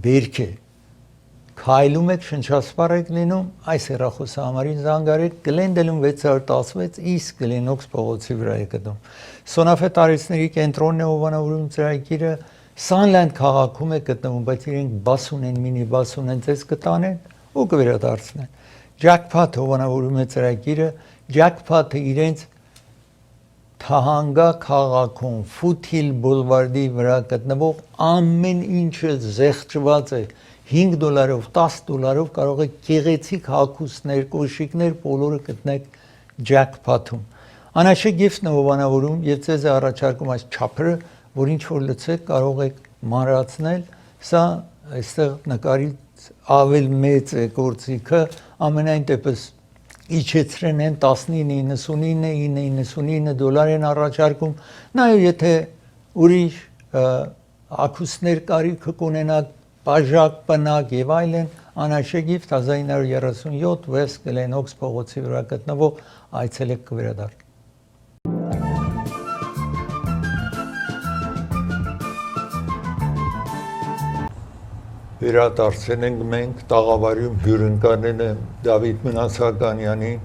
բերք է, քայլում եք, շնչասպառ եք լինում, այս հեռախոսահամարին զանգարեք, Գլենդելում 616, իսկ Գլենոքս փողոցի վրա է գտնում։ Սոնաֆե տարիցների կենտրոնն է հովանավորում ծրագիրը, Sunland քաղաքում է գտնվում, բայց իրենք բաս ունեն, մինի բաս ունեն, ձեզ կտանեն ու կվերադարձնեն։ Jackpot հովանավորում է ծրագիրը, Jackpot-ը իրենց Թահանգա քաղաքում Foothill Boulevard-ի վրա գտնվող ամեն ինչը զեղչված է $5, $10 կարող եք գեղեցիկ հագուստներ, կոշիկներ բոլորը գտնեք Jackpot-ում։ Անաշե գիֆտն է հովանավորում եւ ձեզ է առաջարկում այս չափերը, որ ինչ որ լցեք կարող եք մանրացնել, սա այստեղ նկարից ավել մեծ է գործիքը, ամենայն դեպս իջեցրեն են 19.99 են առաջարկում, նաև եթե ուրիշ ակուսներ կարիքը կունենակ, բաժակ, պնակ եւ այլն, Անաշե գիֆտ 1937 West Glen-Oaks փողոցի վրա գտնվող այցելեք կվերադառնա։ Վերադարձել ենք մենք տաղավարում հյուրընկալել Դավիթ Մնացականյանին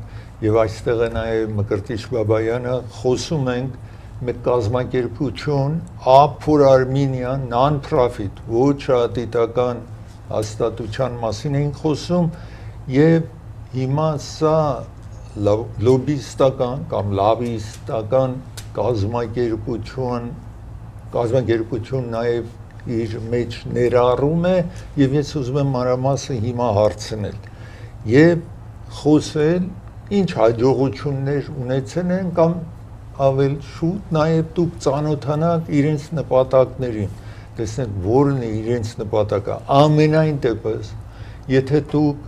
եւ այստեղ է նաեւ Մկրտիչ Բաբայանը, խոսում ենք մեկ կազմակերպություն Up4 Armenia non-profit ոչ դիտական հաստատության մասին ենք խոսում եւ հիմա սա լոբիստական կամ լավիստական կազմակերպություն նաեւ իր մեջ ներառում է եւ ես ուզում եմ մանրամասը հիմա հարցնել եւ խոսել ինչ հաջողություններ ունեցել են կամ ավել շուտ նաեւ դուք ծանոթանաք իրենց նպատակներին, տեսնեք որն է իրենց նպատակը։ Ամենայն դեպս եթե դուք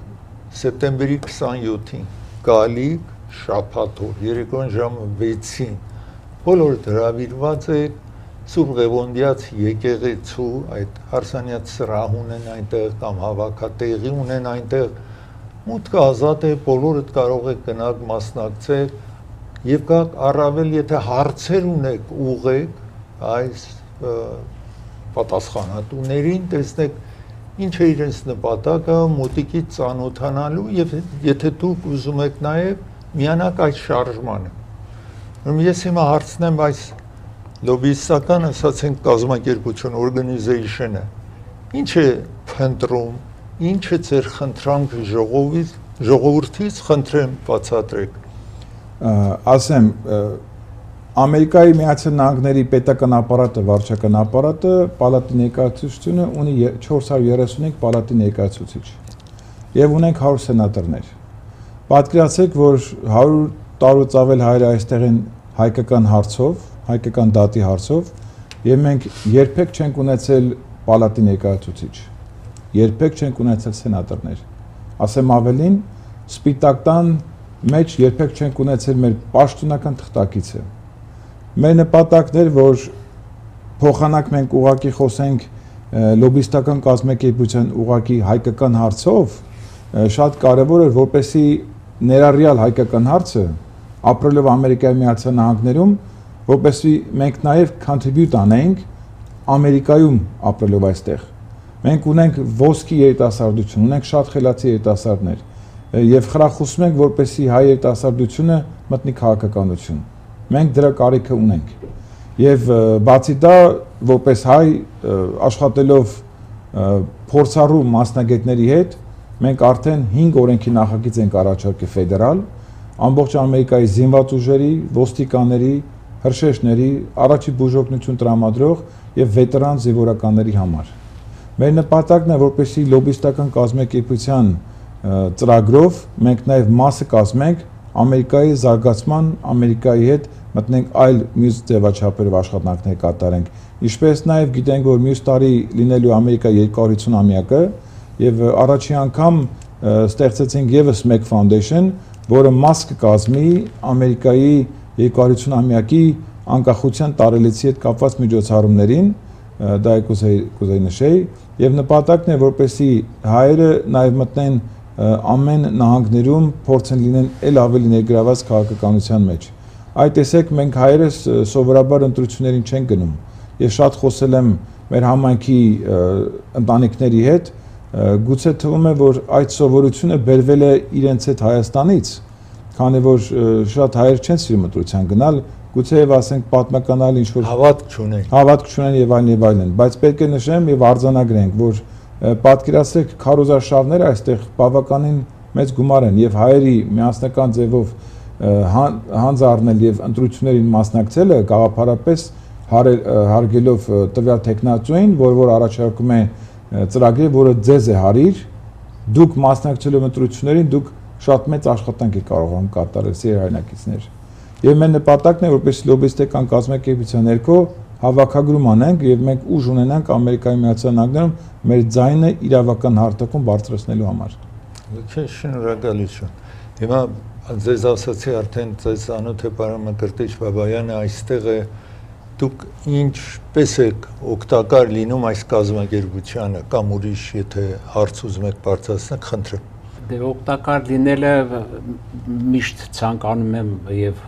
սեպտեմբերի 27-ին գալիք շաբաթով երեկոյան ժամը 6-ին բոլոր հրավիրված եք Սուրբ Ղևոնդիաց եկեղեցու այդ հարսանյաց սրահ ունեն այնտեղ կամ հավաքատեղի ունեն այնտեղ մուտքը ազատ է, բոլորդ կարող եք գնալ մասնակցել եւ գաք առավել եթե հարցեր ունեք ուղեք այս պատասխանատուներին, տեսնեք ինչ է իրենց նպատակը, մոտիկից ծանոթանալու եւ եթե դուք ուզում եք նաեւ միանաք այս շարժմանը։ Ես հիմա հարցնեմ այս լոբիստական ասացենք կազմակերպություն organization-ը ինչ է փնտրում, ինչ է ձեր խնդրանքը ժողովրդից խնդրեմ բացատրեք։ Ասեմ Ամերիկայի Միացյալ Նահանգների պետական ապարատը, վարչական ապարատը, պալատի ներկայացուցիչությունը ունի 435 պալատի ներկայացուցիչ եւ ունենք 100 սենատորներ։ Պատկերացրեք, որ 100 տարուց ավել հայրը այստեղ են հայկական հարցով հայկական դատի հարցով եւ մենք երբեք չենք ունեցել պալատի ներկայացուցիչ, երբեք չենք ունեցել սենատորներ։ Ասեմ ավելին, Սպիտակ տան մեջ երբեք չենք ունեցել մեր պաշտոնական թղթակիցը։ Մեր նպատակն էր, որ փոխանակ մենք ուղակի խոսենք լոբիստական կազմակերպության ուղակի հայկական հարցով, շատ կարեւոր էր, որպեսզի ներառյալ հայկական հարցը ապրելով Ամերիկայի Միացյալ Նահանգներում որպեսզի մենք նաև contribute անենք Ամերիկայում ապրելով այստեղ։ Մենք ունենք ոսկի երիտասարդություն, ունենք շատ խելացի երիտասարդներ եւ խրախուսում ենք, որպեսզի հայ երիտասարդությունը մտնի քաղաքականություն։ Մենք դրա կարիքը ունենք։ Եվ բացի դա, որպես հայ աշխատելով փորձառու մասնագետների հետ, մենք արդեն 5 օրենքի նախագիծ ենք առաջարկել ֆեդերալ, ամբողջ Ամերիկայի զինված ուժերի, ոստիկանների, հրշեջների, առաջի բուժօգնություն տրամադրող եւ վետերան զինվորականների համար։ Մեր նպատակն է, որպեսզի լոբիստական կազմակերպության ծրագրով մենք նաեւ մասը կազմենք Ամերիկայի զարգացման, Ամերիկայի հետ մտնենք այլ մյուս ձևաչափերով աշխատանքներ կատարենք։ Ինչպես նաև գիտենք, որ մյուս տարի լինելու Ամերիկայի 250-ամյակը եւ առաջին անգամ ստեղծեցինք եւս մեկ foundation, որը մաս կկազմի Ամերիկայի 250-ամյակի անկախության տարելիցի հետ կապված միջոցառումներին, դա կուզեի նշեի, եւ նպատակն է, որպեսզի հայերը նաև մտնեն ամեն նահանգներում փորձեն լինեն ել ավելի ներգրաված քաղաքականության մեջ։ Այդ տեսեք մենք հայերս սովորաբար ընտրություններին չեն գնում։ Ես շատ խոսել եմ մեր համայնքի ընտանիքների հետ, գուցե թվում է, որ այդ սովորությունը բերվել է իրենց հետ Հայաստանից, քանի որ շատ հայեր չեն սիրում ընտրության գնալ, գուցե եւ ասենք պատմականալ ինչ որ հավատք չունեն եւ այլն, բայց պետք է նշեմ եւ արձանագրենք, որ պատկերացրեք քարոզարշավները այստեղ բավականին մեծ գումար են եւ հայերի միասնական ձևով հանձ առնել եւ ընտրություններին մասնակցելը գաղափարապես հարգելով տվյալ տեխնացուին, որ առաջարկում է ծրագրեր, որը ձեզ է հարիր, դուք մասնակցելով ընտրություններին դուք շատ մեծ աշխատանք եք կարող կատարել սիրելի հայրենակիցներ։ Եվ մեր նպատակն է, որպես լոբիստական կազմակերպության ներքո հավաքագրում անենք եւ մենք ուժ ունենանք Ամերիկայի Միացյալ Նահանգներում մեր ձայնը իրավական հարթակում բարձրացնելու համար։ Շնորհակալություն։ Հիմա ձեզ ասացի արդեն ձեզ անոթ է պարոն Մկրտիչ Բաբայանը այստեղ է, դուք ինչպես եք օգտակար լինում այս կազմակերպությանը կամ ուրիշ եթե հարց ուզում եք բարձրացնել, խնդրեմ։ Դե օգտակար լինելը միշտ ցանկանում եմ եւ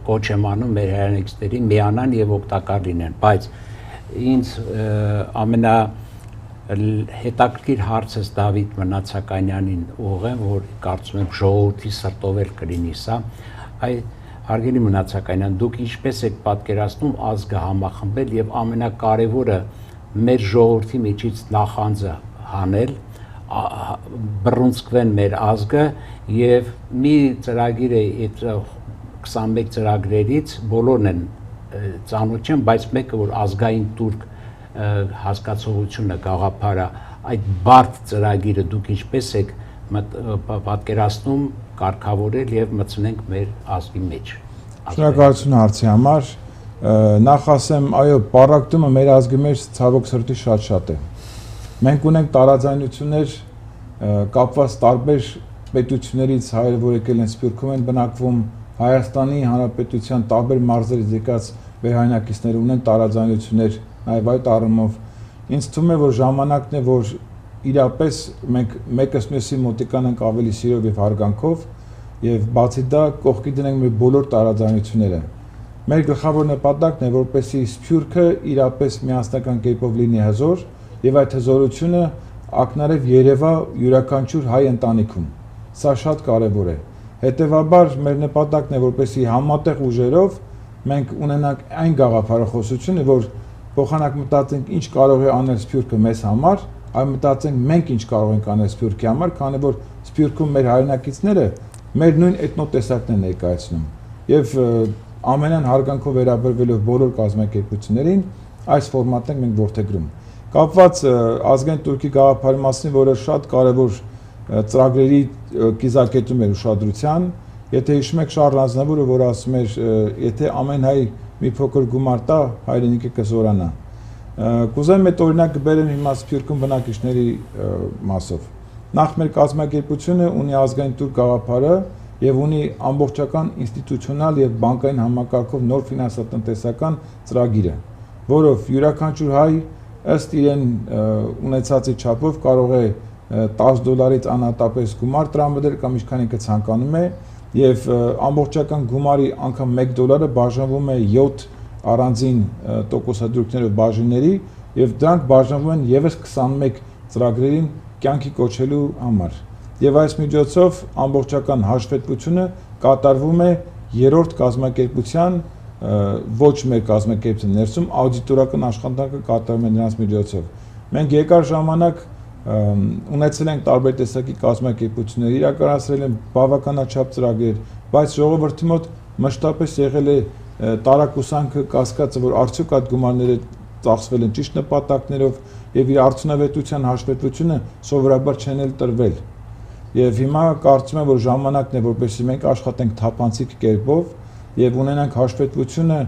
կոչ եմ անում մեր հայրենակիցներին միանան եւ օգտակար լինեն, բայց ինձ ամենա հետաքրքիր հարցս Դավիթ Մնացականյանին ուղղեմ, որ կարծում եմ ժողովրդի սրտով էլ կլինի սա, հարգելի Մնացականյան, դուք ինչպես եք պատկերացնում ազգը համախմբել եւ ամենակարևորը մեր ժողովրդի միջից նախանձը հանել, բռունցքվեն մեր ազգը եւ մի ծրագիր է այդ 21 ծրագրերից բոլորն են ծանոթ չեն, բայց մեկը որ ազգային турք հասկացողությունը գաղափարը այդ բարդ ծրագիրը դուք ինչպես եք պատկերացնում կարգավորել եւ մտցնենք մեր ազգի մեջ։ Շնորհակալություն հարցի համար։ Նախ ասեմ, այո, պարակտումը մեր ազգի մեջ ցավոք սրտի շատ է։ Մենք ունենք տարաձայնություններ կապված տարբեր պետություններից, հայերը, որ եկել են Սփյուռքում են բնակվում, Հայաստանի Հանրապետության տարբեր մարզերից եկած վերհայնակիցներ ունեն տարաձայնություններ, նաև այդ առումով ինձ թվում է, որ ժամանակն է, որ իրապես մենք մեկս մյուսի մոտիկանանք ավելի սիրով եւ հարգանքով եւ բացի դա կողքի դնենք մեր բոլոր տարաձայնությունները։ Մեր գլխավոր նպատակն է, որպեսզի Սփյուռքը իրապես միասնական կերպով լինի հզոր եւ այդ հզորությունը ակնարև երևա յուրաքանչյուր հայ ընտանիքում։ Սա շատ կարևոր է։ Հետևաբար մեր նպատակն է, որպեսզի համատեղ ուժերով մենք ունենանք այն գաղափարախոսությունը, որ փոխանակ մտածենք ինչ կարող է անել Սփյուռքը մեզ համար, այլ մտածենք մենք ինչ կարող ենք անել Սփյուռքի համար, քանի որ Սփյուռքում մեր հայրենակիցները մեր նույն էթնոտեսակն են ներկայացնում։ Եվ ամենայն հարգանքով վերաբերվելով բոլոր կազմակերպություններին այս ֆորմատն ենք մենք որդեգրում։ Կապված ազգային турքի գաղափարի մասին, որը շատ կարևոր ծրագրերի կիզակետում էր ուշադրության, եթե հիշում եք Շարլ Ազնավուրը, որ ասում էր, եթե ամեն հայ մի փոքր գումար տա, հայրենիքը կզորանա։ Կուզեմ այդ օրինակ բերեմ հիմա Սփյուռքում բնակիչների մասով։ Նախ մեր կազմակերպությունը ունի ազգային турք գաղափարը եւ ունի ամբողջական ինստիտուցիոնալ եւ բանկային համակարգով նոր ֆինանսատնտեսական ծրագիրը, որով յուրաքանչյուր հայ ըստ իրեն ունեցածի չափով կարող է $10-ից անհատապես գումար տրամադրել կամ ինչքան ինքը ցանկանում է եւ ամբողջական գումարի անգամ $1 բաժանվում է 7 առանձին տոկոսադրույքներով բաժինների եւ դրանք բաժանվում են եւս 21 ծրագրերին կյանքի կոչելու համար։ Եվ այս միջոցով ամբողջական հաշվետվությունը կատարվում է երրորդ կազմակերպության ոչ մեր կազմակերպության ներսում աուդիտորական աշխատանքը կատարվում է նրանց միջոցով։ Մենք երկար ժամանակ ունեցել ենք տարբեր տեսակի կազմակերպություններ, իրականացրել են բավականաչափ ծրագրեր, բայց ժողովրդի մոտ մշտապես եղել է տարակուսանքը կասկածը, որ արդյոք այդ գումարները ծախսվել են ճիշտ նպատակներով եւ իր արդյունավետության հաշվետվությունը սովորաբար չեն էլ տրվել։ Եվ հիմա կարծում եմ, որ ժամանակն է, որպեսզի մենք աշխատենք թափանցիկ կերպով եւ ունենանք հաշվետվությունը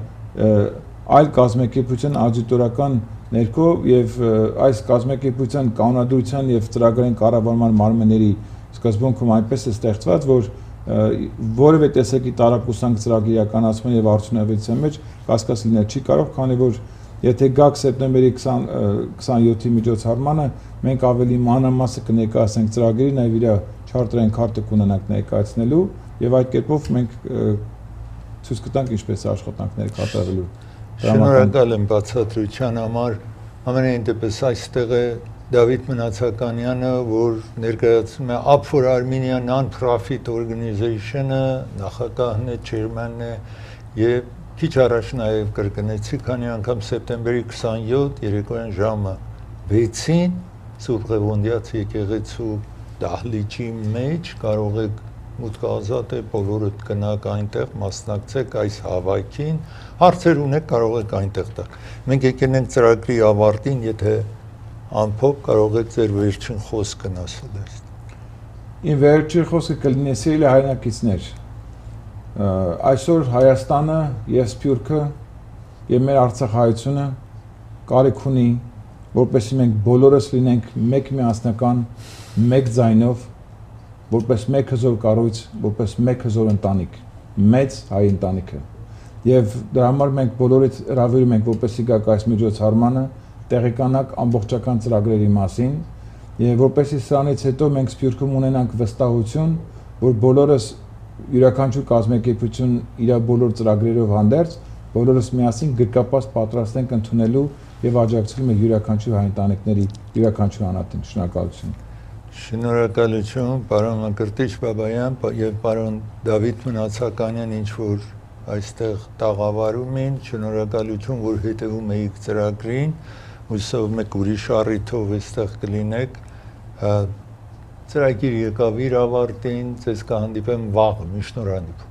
այլ կազմակերպության աուդիտորական ներքո եւ այս կազմակերպության կանոնադրության եւ ծրագրային կառավարման մարմինների սկզբունքում այնպես է ստեղծված, որ որևէ տեսակի տարակուսանք ծրագրի իրականացման եւ արդյունավետության մեջ կասկած լինել չի կարող, քանի որ եթե գաք սեպտեմբերի 27-ի միջոցառմանը մենք ավելի մանրամասը կներկայացնենք ծրագրի, նաեւ իր չարտերային քարտը կունենանք ներկայացնելու եւ այդ կերպով մենք ցույց կտանք ինչպես է աշխատանքները կատարվելու։ Շնորհակալ եմ բացատրության համար։ Ամենայն դեպս այստեղ է Դավիթ Մնացականյանը, որ ներկայացնում է Up4 Armenia Non-Profit Organization-ը, նախագահն է, chairman-ն է եւ քիչ առաջ նաեւ կրկնեցի, քանի անգամ սեպտեմբերի 27 երեկոյան ժամը 6-ին Սուրբ Ղևոնդիաց եկեղեցու դահլիճի մեջ կարող եք մուտք ազատ է, բոլորդ գնաք այնտեղ, մասնակցեք այս հավաքին, հարցեր ունեք կարող եք այնտեղ տալ։ Մենք եկել ենք ծրագրի ավարտին, եթե ամփոփ կարող եք ձեր վերջին խոսքն ասել այստեղ։ Իմ վերջին խոսքը կլինի սիրելի հայրենակիցներ։ Այսօր Հայաստանը եւ Սփյուռքը եւ մեր Արցախայությունը կարիք ունի, որպեսզի մենք բոլորս լինենք մեկ միասնական, մեկ ձայնով, որպես մեկ հզոր կառույց, որպես մեկ հզոր ընտանիք, մեծ հայ ընտանիքը։ Եվ դրա համար մենք բոլորից հրավիրում ենք, որպեսզի գաք այս միջոցառմանը, տեղեկանաք ամբողջական ծրագրերի մասին, եւ որպեսզի սրանից հետո մենք Սփյուռքում ունենանք վստահություն, որ բոլորս յուրաքանչյուր կազմակերպություն իր բոլոր ծրագրերով հանդերձ, բոլորս միասին գրկապած պատրաստ ենք ընդունելու եւ աջակցելու մեր յուրաքանչյուր հայ ընտանիքների յուրաքանչյուր անհատին։ Շնորհակալություն։ Շնորհակալություն, պարոն Մկրտիչ Բաբայան եւ պարոն Դավիթ Մնացականյան, ինչ որ այստեղ տաղավարում են, շնորհակալություն, որ հետևում եք ծրագրին, հուսով մեկ ուրիշ առիթով այստեղ կլինեք։ Ծրագիր եկավ իր ավարտին, ձեզ կհանդիպեմ վաղը, մի շնորհանդիպում։